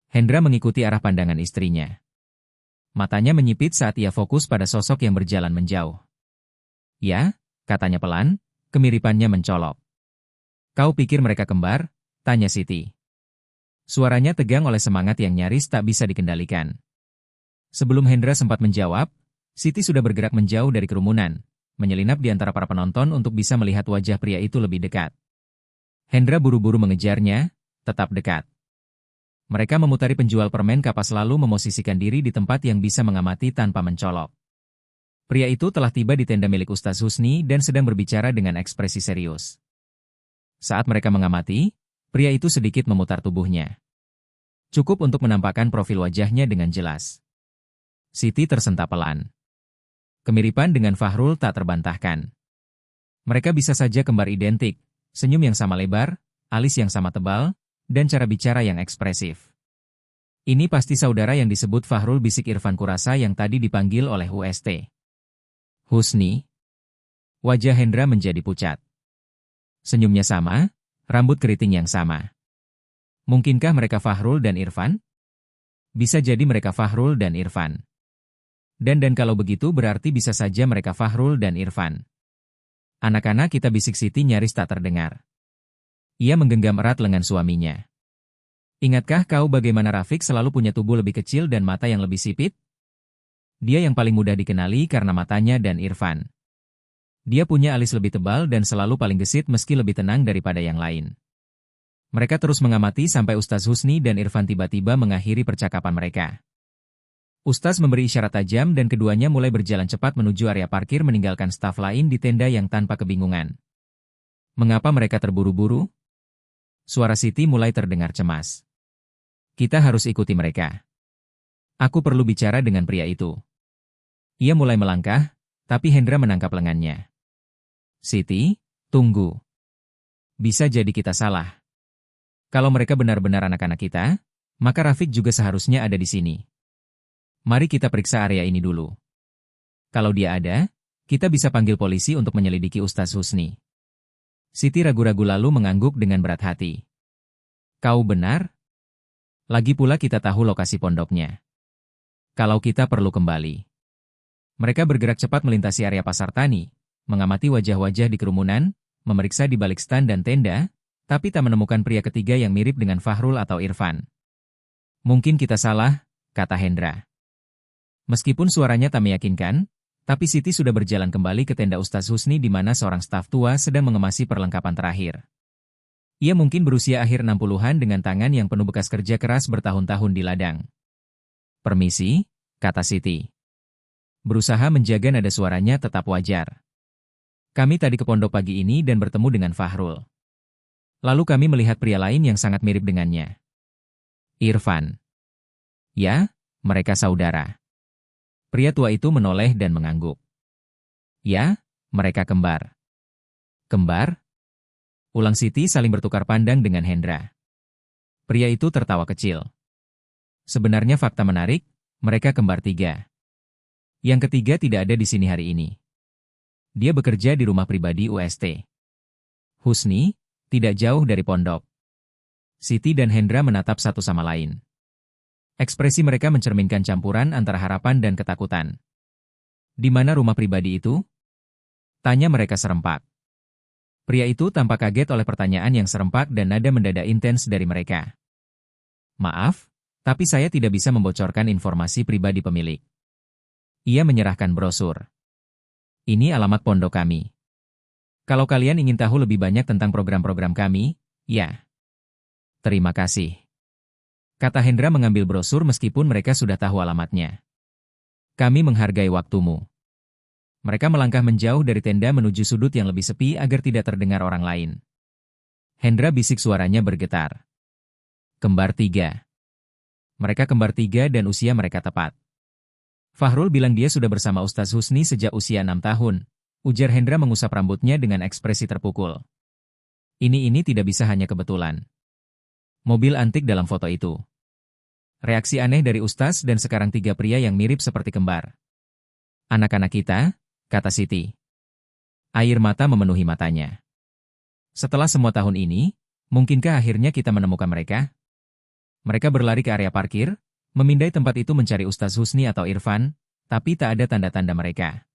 Hendra mengikuti arah pandangan istrinya. Matanya menyipit saat ia fokus pada sosok yang berjalan menjauh. Ya, katanya pelan, kemiripannya mencolok. Kau pikir mereka kembar? Tanya Siti. Suaranya tegang oleh semangat yang nyaris tak bisa dikendalikan. Sebelum Hendra sempat menjawab, Siti sudah bergerak menjauh dari kerumunan, menyelinap di antara para penonton untuk bisa melihat wajah pria itu lebih dekat. Hendra buru-buru mengejarnya, tetap dekat. Mereka memutari penjual permen kapas lalu memosisikan diri di tempat yang bisa mengamati tanpa mencolok. Pria itu telah tiba di tenda milik Ustaz Husni dan sedang berbicara dengan ekspresi serius. Saat mereka mengamati, pria itu sedikit memutar tubuhnya. Cukup untuk menampakkan profil wajahnya dengan jelas. Siti tersentak pelan. Kemiripan dengan Fahrul tak terbantahkan. Mereka bisa saja kembar identik, senyum yang sama lebar, alis yang sama tebal, dan cara bicara yang ekspresif. Ini pasti saudara yang disebut Fahrul, bisik Irfan kurasa yang tadi dipanggil oleh UST. Husni. Wajah Hendra menjadi pucat. Senyumnya sama, rambut keriting yang sama. Mungkinkah mereka Fahrul dan Irfan? Bisa jadi mereka Fahrul dan Irfan. Dan kalau begitu berarti bisa saja mereka Fahrul dan Irfan. Anak-anak, kita, bisik Siti nyaris tak terdengar. Ia menggenggam erat lengan suaminya. Ingatkah kau bagaimana Rafiq selalu punya tubuh lebih kecil dan mata yang lebih sipit? Dia yang paling mudah dikenali karena matanya dan Irfan. Dia punya alis lebih tebal dan selalu paling gesit meski lebih tenang daripada yang lain. Mereka terus mengamati sampai Ustaz Husni dan Irfan tiba-tiba mengakhiri percakapan mereka. Ustaz memberi isyarat tajam dan keduanya mulai berjalan cepat menuju area parkir meninggalkan staf lain di tenda yang tanpa kebingungan. Mengapa mereka terburu-buru? Suara Siti mulai terdengar cemas. Kita harus ikuti mereka. Aku perlu bicara dengan pria itu. Ia mulai melangkah, tapi Hendra menangkap lengannya. Siti, tunggu. Bisa jadi kita salah. Kalau mereka benar-benar anak-anak kita, maka Rafiq juga seharusnya ada di sini. Mari kita periksa area ini dulu. Kalau dia ada, kita bisa panggil polisi untuk menyelidiki Ustaz Husni. Siti ragu-ragu lalu mengangguk dengan berat hati. Kau benar? Lagi pula kita tahu lokasi pondoknya. Kalau kita perlu kembali. Mereka bergerak cepat melintasi area pasar tani, mengamati wajah-wajah di kerumunan, memeriksa di balik stan dan tenda, tapi tak menemukan pria ketiga yang mirip dengan Fahrul atau Irfan. Mungkin kita salah, kata Hendra. Meskipun suaranya tak meyakinkan, tapi Siti sudah berjalan kembali ke tenda Ustaz Husni di mana seorang staf tua sedang mengemasi perlengkapan terakhir. Ia mungkin berusia akhir 60-an dengan tangan yang penuh bekas kerja keras bertahun-tahun di ladang. Permisi, kata Siti. Berusaha menjaga nada suaranya tetap wajar. Kami tadi ke pondok pagi ini dan bertemu dengan Fahrul. Lalu kami melihat pria lain yang sangat mirip dengannya. Irfan. Ya, mereka saudara. Pria tua itu menoleh dan mengangguk. Ya, mereka kembar. Kembar? Ulang Siti saling bertukar pandang dengan Hendra. Pria itu tertawa kecil. Sebenarnya fakta menarik, mereka kembar 3. Yang ketiga tidak ada di sini hari ini. Dia bekerja di rumah pribadi UST. Husni, tidak jauh dari pondok. Siti dan Hendra menatap satu sama lain. Ekspresi mereka mencerminkan campuran antara harapan dan ketakutan. Di mana rumah pribadi itu? Tanya mereka serempak. Pria itu tampak kaget oleh pertanyaan yang serempak dan nada mendadak intens dari mereka. Maaf, tapi saya tidak bisa membocorkan informasi pribadi pemilik. Ia menyerahkan brosur. Ini alamat pondok kami. Kalau kalian ingin tahu lebih banyak tentang program-program kami, ya. Terima kasih. Kata Hendra mengambil brosur meskipun mereka sudah tahu alamatnya. Kami menghargai waktumu. Mereka melangkah menjauh dari tenda menuju sudut yang lebih sepi agar tidak terdengar orang lain. Hendra bisik suaranya bergetar. Kembar 3. Mereka kembar 3 dan usia mereka tepat. Fahrul bilang dia sudah bersama Ustaz Husni sejak usia 6 tahun. Ujar Hendra mengusap rambutnya dengan ekspresi terpukul. Ini tidak bisa hanya kebetulan. Mobil antik dalam foto itu. Reaksi aneh dari Ustaz dan sekarang 3 pria yang mirip seperti kembar. Anak-anak kita, kata Siti. Air mata memenuhi matanya. Setelah semua tahun ini, mungkinkah akhirnya kita menemukan mereka? Mereka berlari ke area parkir, memindai tempat itu mencari Ustaz Husni atau Irfan, tapi tak ada tanda-tanda mereka.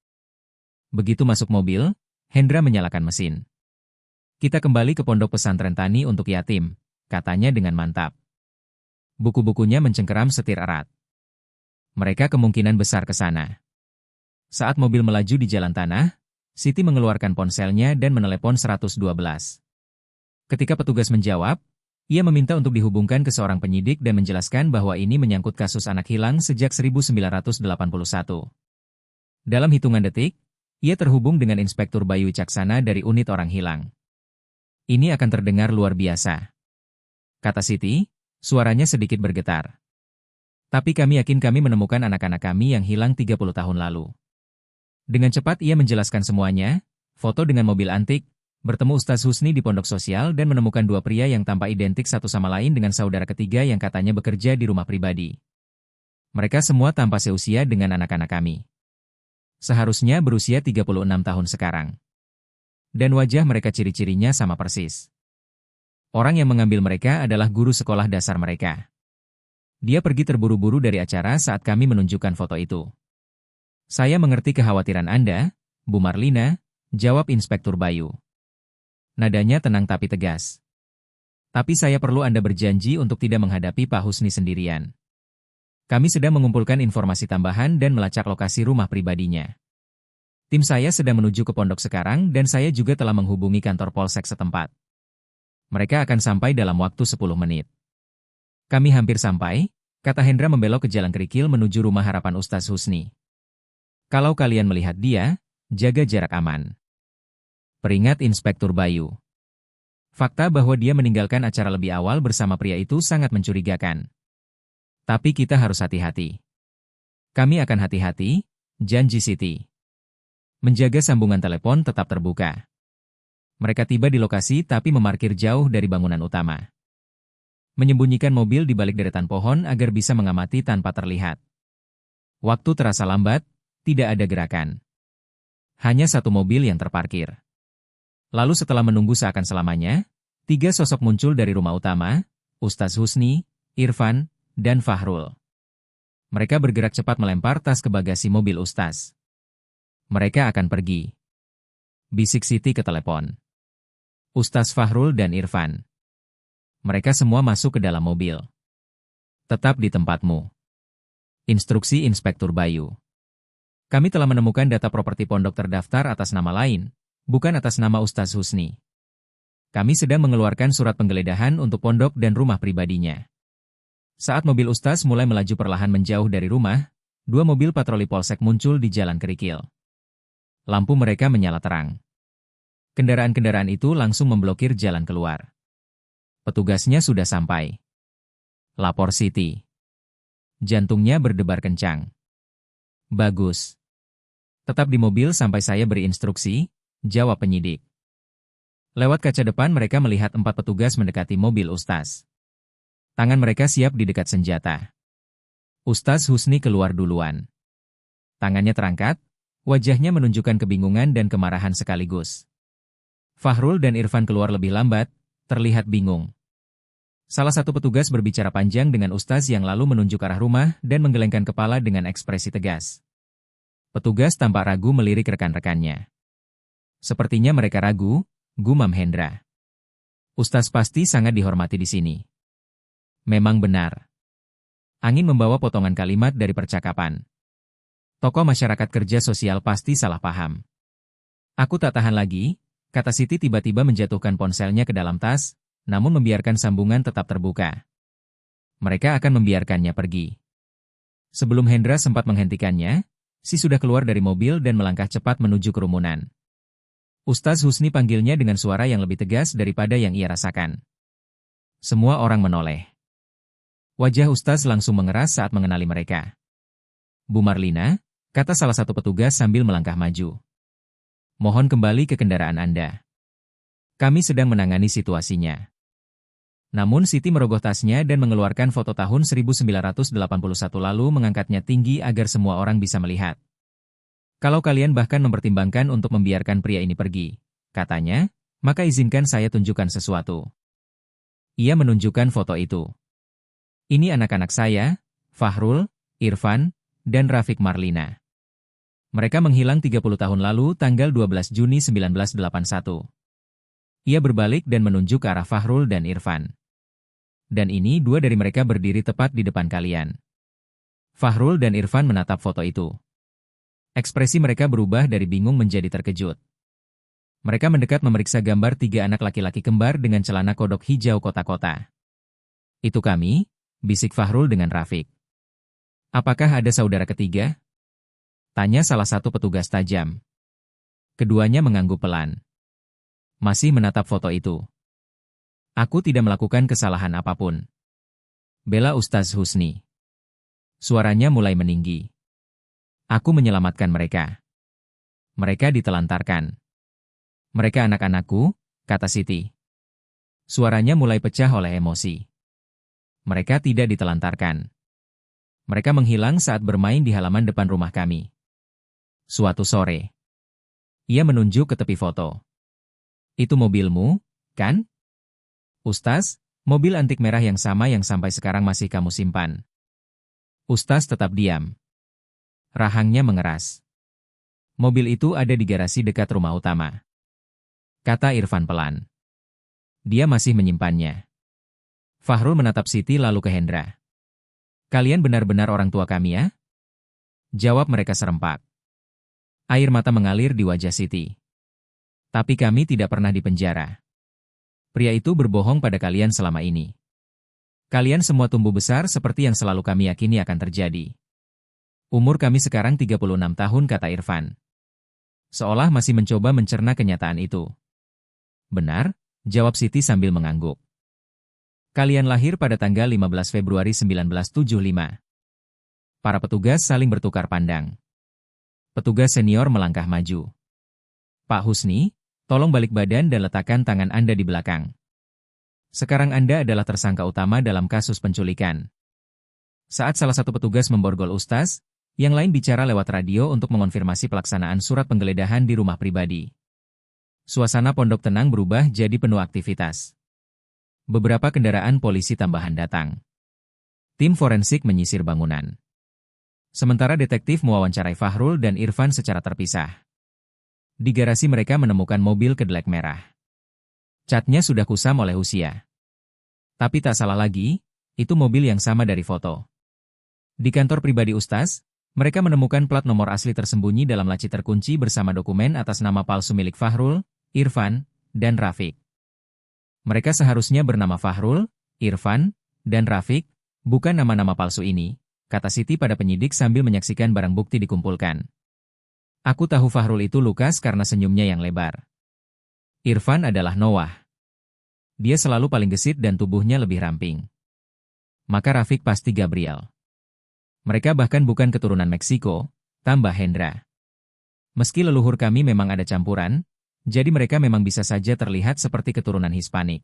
Begitu masuk mobil, Hendra menyalakan mesin. Kita kembali ke pondok pesantren tani untuk yatim, katanya dengan mantap. Buku-bukunya mencengkeram setir erat. Mereka kemungkinan besar ke sana. Saat mobil melaju di jalan tanah, Siti mengeluarkan ponselnya dan menelepon 112. Ketika petugas menjawab, ia meminta untuk dihubungkan ke seorang penyidik dan menjelaskan bahwa ini menyangkut kasus anak hilang sejak 1981. Dalam hitungan detik, ia terhubung dengan Inspektur Bayu Caksana dari unit orang hilang. Ini akan terdengar luar biasa, kata Siti, suaranya sedikit bergetar. Tapi kami yakin kami menemukan anak-anak kami yang hilang 30 tahun lalu. Dengan cepat ia menjelaskan semuanya, foto dengan mobil antik, bertemu Ustaz Husni di pondok sosial dan menemukan dua pria yang tampak identik satu sama lain dengan saudara ketiga yang katanya bekerja di rumah pribadi. Mereka semua tampak seusia dengan anak-anak kami. Seharusnya berusia 36 tahun sekarang. Dan wajah mereka ciri-cirinya sama persis. Orang yang mengambil mereka adalah guru sekolah dasar mereka. Dia pergi terburu-buru dari acara saat kami menunjukkan foto itu. Saya mengerti kekhawatiran Anda, Bu Marlina, jawab Inspektur Bayu. Nadanya tenang tapi tegas. Tapi saya perlu Anda berjanji untuk tidak menghadapi Pak Husni sendirian. Kami sedang mengumpulkan informasi tambahan dan melacak lokasi rumah pribadinya. Tim saya sedang menuju ke pondok sekarang dan saya juga telah menghubungi kantor polsek setempat. Mereka akan sampai dalam waktu 10 menit. Kami hampir sampai, kata Hendra membelok ke jalan kerikil menuju rumah harapan Ustaz Husni. Kalau kalian melihat dia, jaga jarak aman. Peringat Inspektur Bayu. Fakta bahwa dia meninggalkan acara lebih awal bersama pria itu sangat mencurigakan. Tapi kita harus hati-hati. Kami akan hati-hati, janji Siti. Menjaga sambungan telepon tetap terbuka. Mereka tiba di lokasi tapi memarkir jauh dari bangunan utama. Menyembunyikan mobil di balik deretan pohon agar bisa mengamati tanpa terlihat. Waktu terasa lambat, tidak ada gerakan. Hanya satu mobil yang terparkir. Lalu setelah menunggu seakan selamanya, 3 sosok muncul dari rumah utama, Ustaz Husni, Irfan, dan Fahrul. Mereka bergerak cepat melempar tas ke bagasi mobil Ustaz. Mereka akan pergi. Bisik Siti ke telepon. Ustaz Fahrul dan Irfan. Mereka semua masuk ke dalam mobil. Tetap di tempatmu. Instruksi Inspektur Bayu. Kami telah menemukan data properti pondok terdaftar atas nama lain, bukan atas nama Ustaz Husni. Kami sedang mengeluarkan surat penggeledahan untuk pondok dan rumah pribadinya. Saat mobil Ustaz mulai melaju perlahan menjauh dari rumah, 2 mobil patroli polsek muncul di jalan kerikil. Lampu mereka menyala terang. Kendaraan-kendaraan itu langsung memblokir jalan keluar. Petugasnya sudah sampai. Lapor Siti. Jantungnya berdebar kencang. Bagus. Tetap di mobil sampai saya beri instruksi, jawab penyidik. Lewat kaca depan mereka melihat 4 petugas mendekati mobil Ustaz. Tangan mereka siap di dekat senjata. Ustaz Husni keluar duluan. Tangannya terangkat, wajahnya menunjukkan kebingungan dan kemarahan sekaligus. Fahrul dan Irfan keluar lebih lambat, terlihat bingung. Salah satu petugas berbicara panjang dengan Ustaz yang lalu menunjuk arah rumah dan menggelengkan kepala dengan ekspresi tegas. Petugas tampak ragu melirik rekan-rekannya. Sepertinya mereka ragu, gumam Hendra. Ustaz pasti sangat dihormati di sini. Memang benar. Angin membawa potongan kalimat dari percakapan. Tokoh masyarakat kerja sosial pasti salah paham. Aku tak tahan lagi, kata Siti tiba-tiba menjatuhkan ponselnya ke dalam tas, namun membiarkan sambungan tetap terbuka. Mereka akan membiarkannya pergi. Sebelum Hendra sempat menghentikannya, si sudah keluar dari mobil dan melangkah cepat menuju kerumunan. Ustaz Husni panggilnya dengan suara yang lebih tegas daripada yang ia rasakan. Semua orang menoleh. Wajah Ustaz langsung mengeras saat mengenali mereka. Bu Marlina, kata salah satu petugas sambil melangkah maju. Mohon kembali ke kendaraan Anda. Kami sedang menangani situasinya. Namun Siti merogoh tasnya dan mengeluarkan foto tahun 1981 lalu mengangkatnya tinggi agar semua orang bisa melihat. Kalau kalian bahkan mempertimbangkan untuk membiarkan pria ini pergi, katanya, maka izinkan saya tunjukkan sesuatu. Ia menunjukkan foto itu. Ini anak-anak saya, Fahrul, Irfan, dan Rafiq Marlina. Mereka menghilang 30 tahun lalu tanggal 12 Juni 1981. Ia berbalik dan menunjuk ke arah Fahrul dan Irfan. Dan ini dua dari mereka berdiri tepat di depan kalian. Fahrul dan Irfan menatap foto itu. Ekspresi mereka berubah dari bingung menjadi terkejut. Mereka mendekat memeriksa gambar tiga anak laki-laki kembar dengan celana kodok hijau kotak-kotak. Itu kami, bisik Fahrul dengan Rafiq. Apakah ada saudara ketiga? Tanya salah satu petugas tajam. Keduanya mengangguk pelan. Masih menatap foto itu. Aku tidak melakukan kesalahan apapun. Bela Ustaz Husni. Suaranya mulai meninggi. Aku menyelamatkan mereka. Mereka ditelantarkan. Mereka anak-anakku, kata Siti. Suaranya mulai pecah oleh emosi. Mereka tidak ditelantarkan. Mereka menghilang saat bermain di halaman depan rumah kami. Suatu sore. Ia menunjuk ke tepi foto. Itu mobilmu, kan? Ustaz, mobil antik merah yang sama yang sampai sekarang masih kamu simpan. Ustaz tetap diam. Rahangnya mengeras. Mobil itu ada di garasi dekat rumah utama. Kata Irfan pelan. Dia masih menyimpannya. Fahrul menatap Siti lalu ke Hendra. Kalian benar-benar orang tua kami ya? Jawab mereka serempak. Air mata mengalir di wajah Siti. Tapi kami tidak pernah dipenjara. Pria itu berbohong pada kalian selama ini. Kalian semua tumbuh besar seperti yang selalu kami yakini akan terjadi. Umur kami sekarang 36 tahun, kata Irfan. Seolah masih mencoba mencerna kenyataan itu. Benar, jawab Siti sambil mengangguk. Kalian lahir pada tanggal 15 Februari 1975. Para petugas saling bertukar pandang. Petugas senior melangkah maju. Pak Husni, tolong balik badan dan letakkan tangan Anda di belakang. Sekarang Anda adalah tersangka utama dalam kasus penculikan. Saat salah satu petugas memborgol Ustaz, yang lain bicara lewat radio untuk mengonfirmasi pelaksanaan surat penggeledahan di rumah pribadi. Suasana pondok tenang berubah jadi penuh aktivitas. Beberapa kendaraan polisi tambahan datang. Tim forensik menyisir bangunan. Sementara detektif mewawancarai Fahrul dan Irfan secara terpisah. Di garasi mereka menemukan mobil kedelek merah. Catnya sudah kusam oleh usia. Tapi tak salah lagi, itu mobil yang sama dari foto. Di kantor pribadi Ustaz, mereka menemukan plat nomor asli tersembunyi dalam laci terkunci bersama dokumen atas nama palsu milik Fahrul, Irfan, dan Rafiq. Mereka seharusnya bernama Fahrul, Irfan, dan Rafiq, bukan nama-nama palsu ini, kata Siti pada penyidik sambil menyaksikan barang bukti dikumpulkan. Aku tahu Fahrul itu Lukas karena senyumnya yang lebar. Irfan adalah Noah. Dia selalu paling gesit dan tubuhnya lebih ramping. Maka Rafiq pasti Gabriel. Mereka bahkan bukan keturunan Meksiko, tambah Hendra. Meski leluhur kami memang ada campuran, jadi mereka memang bisa saja terlihat seperti keturunan Hispanik.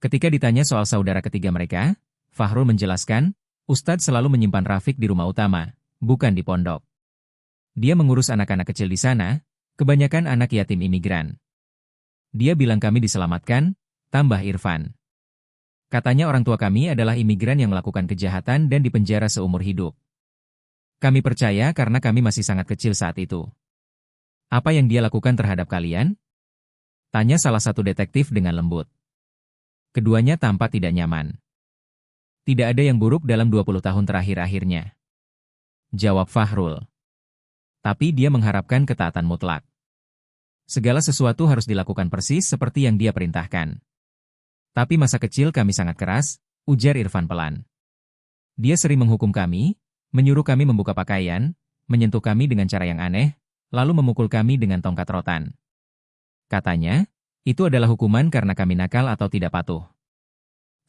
Ketika ditanya soal saudara ketiga mereka, Fahrul menjelaskan, Ustadz selalu menyimpan Rafiq di rumah utama, bukan di pondok. Dia mengurus anak-anak kecil di sana, kebanyakan anak yatim imigran. Dia bilang kami diselamatkan, tambah Irfan. Katanya orang tua kami adalah imigran yang melakukan kejahatan dan dipenjara seumur hidup. Kami percaya karena kami masih sangat kecil saat itu. Apa yang dia lakukan terhadap kalian? Tanya salah satu detektif dengan lembut. Keduanya tampak tidak nyaman. Tidak ada yang buruk dalam 20 tahun terakhir-akhirnya. Jawab Fahrul. Tapi dia mengharapkan ketaatan mutlak. Segala sesuatu harus dilakukan persis seperti yang dia perintahkan. Tapi masa kecil kami sangat keras, ujar Irfan pelan. Dia sering menghukum kami, menyuruh kami membuka pakaian, menyentuh kami dengan cara yang aneh, lalu memukul kami dengan tongkat rotan. Katanya, itu adalah hukuman karena kami nakal atau tidak patuh.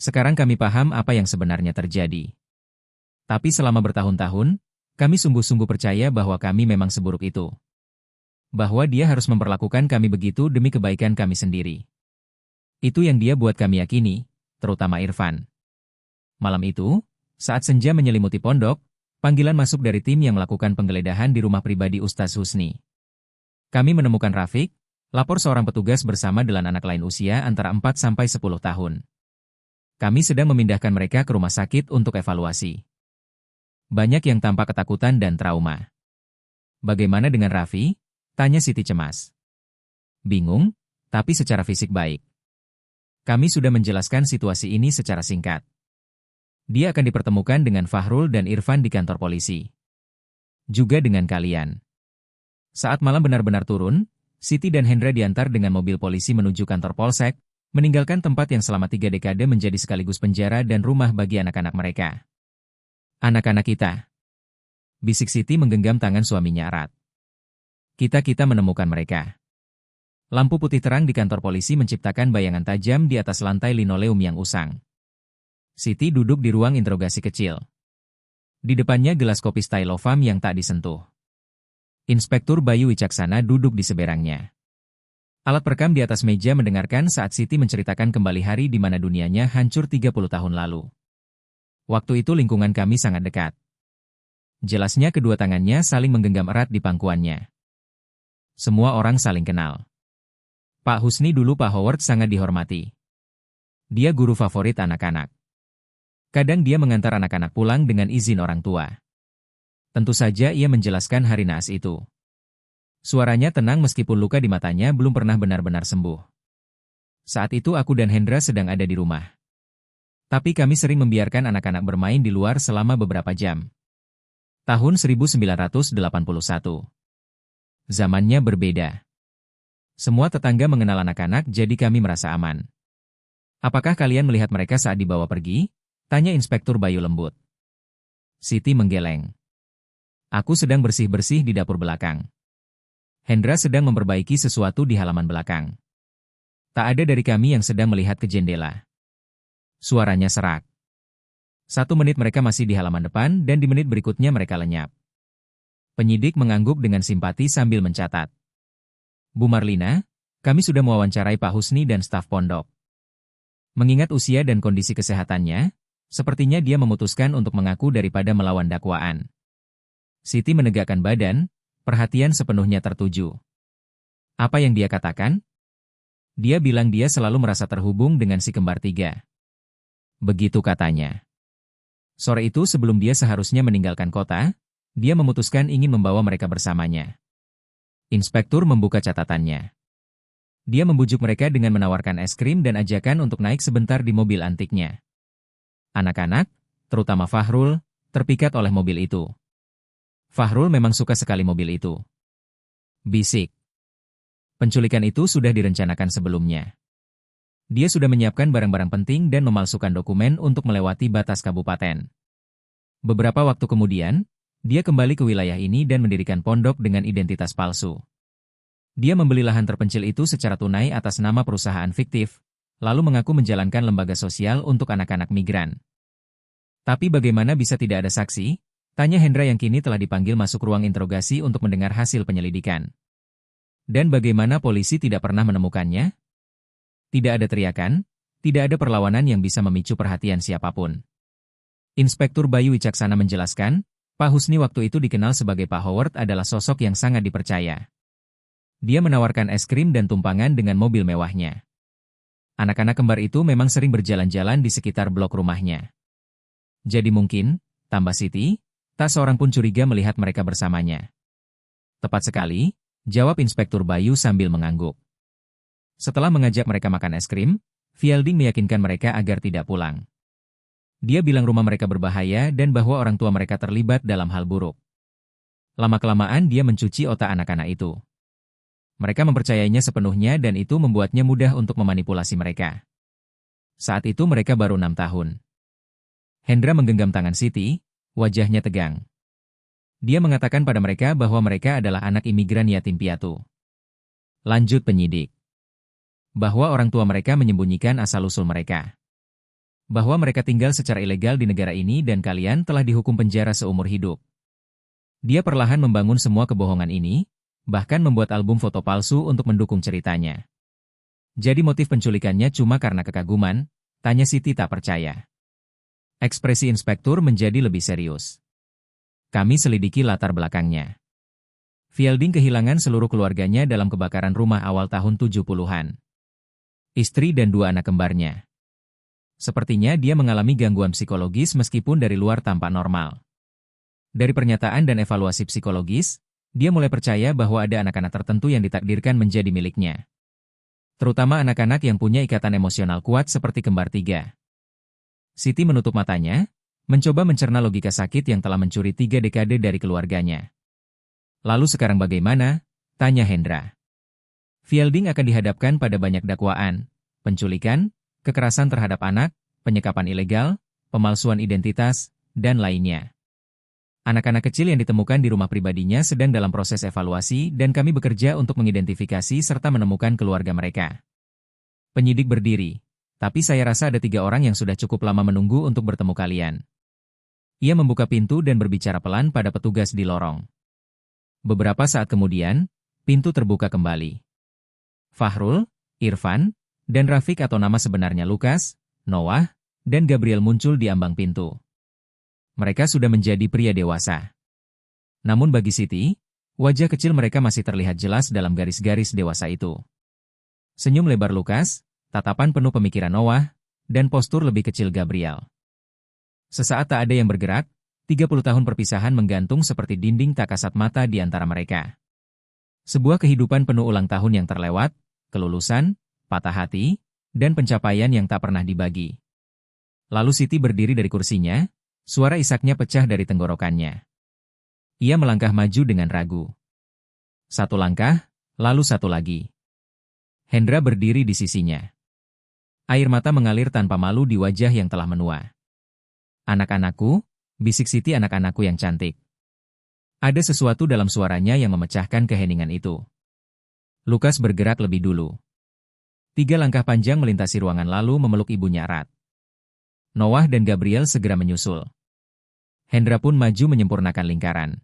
Sekarang kami paham apa yang sebenarnya terjadi. Tapi selama bertahun-tahun, kami sungguh-sungguh percaya bahwa kami memang seburuk itu. Bahwa dia harus memperlakukan kami begitu demi kebaikan kami sendiri. Itu yang dia buat kami yakini, terutama Irfan. Malam itu, saat senja menyelimuti pondok, Panggilan masuk dari tim yang melakukan penggeledahan di rumah pribadi Ustaz Husni. Kami menemukan Rafiq, lapor seorang petugas bersama 8 anak lain usia antara 4 sampai 10 tahun. Kami sedang memindahkan mereka ke rumah sakit untuk evaluasi. Banyak yang tampak ketakutan dan trauma. Bagaimana dengan Raffi? Tanya Siti cemas. Bingung, tapi secara fisik baik. Kami sudah menjelaskan situasi ini secara singkat. Dia akan dipertemukan dengan Fahrul dan Irfan di kantor polisi. Juga dengan kalian. Saat malam benar-benar turun, Siti dan Hendra diantar dengan mobil polisi menuju kantor polsek, meninggalkan tempat yang selama 3 dekade menjadi sekaligus penjara dan rumah bagi anak-anak mereka. Anak-anak kita. Bisik Siti menggenggam tangan suaminya erat. Kita menemukan mereka. Lampu putih terang di kantor polisi menciptakan bayangan tajam di atas lantai linoleum yang usang. Siti duduk di ruang interogasi kecil. Di depannya gelas kopi styrofoam yang tak disentuh. Inspektur Bayu Wicaksana duduk di seberangnya. Alat perekam di atas meja mendengarkan saat Siti menceritakan kembali hari di mana dunianya hancur 30 tahun lalu. Waktu itu lingkungan kami sangat dekat. Jelasnya kedua tangannya saling menggenggam erat di pangkuannya. Semua orang saling kenal. Pak Husni dulu Pak Howard sangat dihormati. Dia guru favorit anak-anak. Kadang dia mengantar anak-anak pulang dengan izin orang tua. Tentu saja ia menjelaskan hari naas itu. Suaranya tenang meskipun luka di matanya belum pernah benar-benar sembuh. Saat itu aku dan Hendra sedang ada di rumah. Tapi kami sering membiarkan anak-anak bermain di luar selama beberapa jam. Tahun 1981. Zamannya berbeda. Semua tetangga mengenal anak-anak jadi kami merasa aman. Apakah kalian melihat mereka saat dibawa pergi? Tanya Inspektur Bayu lembut. Siti menggeleng. Aku sedang bersih-bersih di dapur belakang. Hendra sedang memperbaiki sesuatu di halaman belakang. Tak ada dari kami yang sedang melihat ke jendela. Suaranya serak. 1 menit mereka masih di halaman depan dan di menit berikutnya mereka lenyap. Penyidik mengangguk dengan simpati sambil mencatat. Bu Marlina, kami sudah mewawancarai Pak Husni dan staf pondok. Mengingat usia dan kondisi kesehatannya, sepertinya dia memutuskan untuk mengaku daripada melawan dakwaan. Siti menegakkan badan, perhatian sepenuhnya tertuju. Apa yang dia katakan? Dia bilang dia selalu merasa terhubung dengan si kembar 3. Begitu katanya. Sore itu sebelum dia seharusnya meninggalkan kota, dia memutuskan ingin membawa mereka bersamanya. Inspektur membuka catatannya. Dia membujuk mereka dengan menawarkan es krim dan ajakan untuk naik sebentar di mobil antiknya. Anak-anak, terutama Fahrul, terpikat oleh mobil itu. Fahrul memang suka sekali mobil itu. Bisik. Penculikan itu sudah direncanakan sebelumnya. Dia sudah menyiapkan barang-barang penting dan memalsukan dokumen untuk melewati batas kabupaten. Beberapa waktu kemudian, dia kembali ke wilayah ini dan mendirikan pondok dengan identitas palsu. Dia membeli lahan terpencil itu secara tunai atas nama perusahaan fiktif, lalu mengaku menjalankan lembaga sosial untuk anak-anak migran. Tapi bagaimana bisa tidak ada saksi? Tanya Hendra yang kini telah dipanggil masuk ruang interogasi untuk mendengar hasil penyelidikan. Dan bagaimana polisi tidak pernah menemukannya? Tidak ada teriakan, tidak ada perlawanan yang bisa memicu perhatian siapapun. Inspektur Bayu Wicaksana menjelaskan, Pak Husni waktu itu dikenal sebagai Pak Howard adalah sosok yang sangat dipercaya. Dia menawarkan es krim dan tumpangan dengan mobil mewahnya. Anak-anak kembar itu memang sering berjalan-jalan di sekitar blok rumahnya. Jadi mungkin, tambah Siti, tak seorang pun curiga melihat mereka bersamanya. Tepat sekali, jawab Inspektur Bayu sambil mengangguk. Setelah mengajak mereka makan es krim, Fielding meyakinkan mereka agar tidak pulang. Dia bilang rumah mereka berbahaya dan bahwa orang tua mereka terlibat dalam hal buruk. Lama-kelamaan dia mencuci otak anak-anak itu. Mereka mempercayainya sepenuhnya dan itu membuatnya mudah untuk memanipulasi mereka. Saat itu mereka baru 6 tahun. Hendra menggenggam tangan Siti, wajahnya tegang. Dia mengatakan pada mereka bahwa mereka adalah anak imigran yatim piatu. Lanjut penyidik. Bahwa orang tua mereka menyembunyikan asal-usul mereka. Bahwa mereka tinggal secara ilegal di negara ini dan kalian telah dihukum penjara seumur hidup. Dia perlahan membangun semua kebohongan ini, bahkan membuat album foto palsu untuk mendukung ceritanya. Jadi motif penculikannya cuma karena kekaguman? Tanya Siti tak percaya. Ekspresi inspektur menjadi lebih serius. Kami selidiki latar belakangnya. Fielding kehilangan seluruh keluarganya dalam kebakaran rumah awal tahun 70-an. Istri dan 2 anak kembarnya. Sepertinya dia mengalami gangguan psikologis meskipun dari luar tampak normal. Dari pernyataan dan evaluasi psikologis, dia mulai percaya bahwa ada anak-anak tertentu yang ditakdirkan menjadi miliknya. Terutama anak-anak yang punya ikatan emosional kuat seperti kembar 3. Siti menutup matanya, mencoba mencerna logika sakit yang telah mencuri 3 dekade dari keluarganya. Lalu sekarang bagaimana? Tanya Hendra. Fielding akan dihadapkan pada banyak dakwaan, penculikan, kekerasan terhadap anak, penyekapan ilegal, pemalsuan identitas, dan lainnya. Anak-anak kecil yang ditemukan di rumah pribadinya sedang dalam proses evaluasi dan kami bekerja untuk mengidentifikasi serta menemukan keluarga mereka. Penyidik berdiri, tapi saya rasa ada 3 orang yang sudah cukup lama menunggu untuk bertemu kalian. Ia membuka pintu dan berbicara pelan pada petugas di lorong. Beberapa saat kemudian, pintu terbuka kembali. Fahrul, Irfan, dan Rafiq atau nama sebenarnya Lukas, Noah, dan Gabriel muncul di ambang pintu. Mereka sudah menjadi pria dewasa. Namun bagi Siti, wajah kecil mereka masih terlihat jelas dalam garis-garis dewasa itu. Senyum lebar Lukas, tatapan penuh pemikiran Noah, dan postur lebih kecil Gabriel. Sesaat tak ada yang bergerak, 30 tahun perpisahan menggantung seperti dinding tak kasat mata di antara mereka. Sebuah kehidupan penuh ulang tahun yang terlewat, kelulusan, patah hati, dan pencapaian yang tak pernah dibagi. Lalu Siti berdiri dari kursinya, suara isaknya pecah dari tenggorokannya. Ia melangkah maju dengan ragu. 1 langkah, lalu 1 lagi. Hendra berdiri di sisinya. Air mata mengalir tanpa malu di wajah yang telah menua. Anak-anakku, bisik Siti anak-anakku yang cantik. Ada sesuatu dalam suaranya yang memecahkan keheningan itu. Lukas bergerak lebih dulu. 3 langkah panjang melintasi ruangan lalu memeluk ibunya erat. Noah dan Gabriel segera menyusul. Hendra pun maju menyempurnakan lingkaran.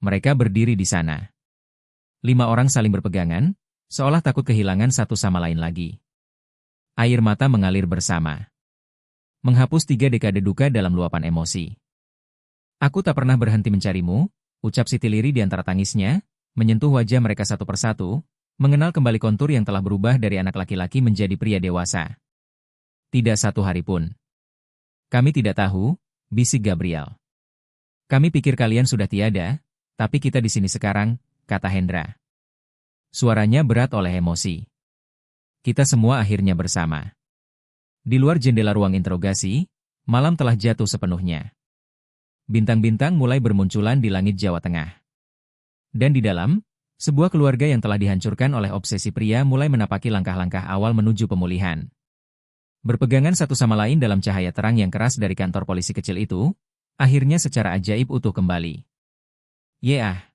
Mereka berdiri di sana. 5 orang saling berpegangan, seolah takut kehilangan satu sama lain lagi. Air mata mengalir bersama. Menghapus 3 dekade duka dalam luapan emosi. Aku tak pernah berhenti mencarimu, ucap Siti lirih di antara tangisnya, menyentuh wajah mereka satu persatu, mengenal kembali kontur yang telah berubah dari anak laki-laki menjadi pria dewasa. Tidak 1 hari pun. Kami tidak tahu, bisik Gabriel. Kami pikir kalian sudah tiada, tapi kita di sini sekarang, kata Hendra. Suaranya berat oleh emosi. Kita semua akhirnya bersama. Di luar jendela ruang interogasi, malam telah jatuh sepenuhnya. Bintang-bintang mulai bermunculan di langit Jawa Tengah. Dan di dalam, sebuah keluarga yang telah dihancurkan oleh obsesi pria mulai menapaki langkah-langkah awal menuju pemulihan. Berpegangan satu sama lain dalam cahaya terang yang keras dari kantor polisi kecil itu, akhirnya secara ajaib utuh kembali. Yeah,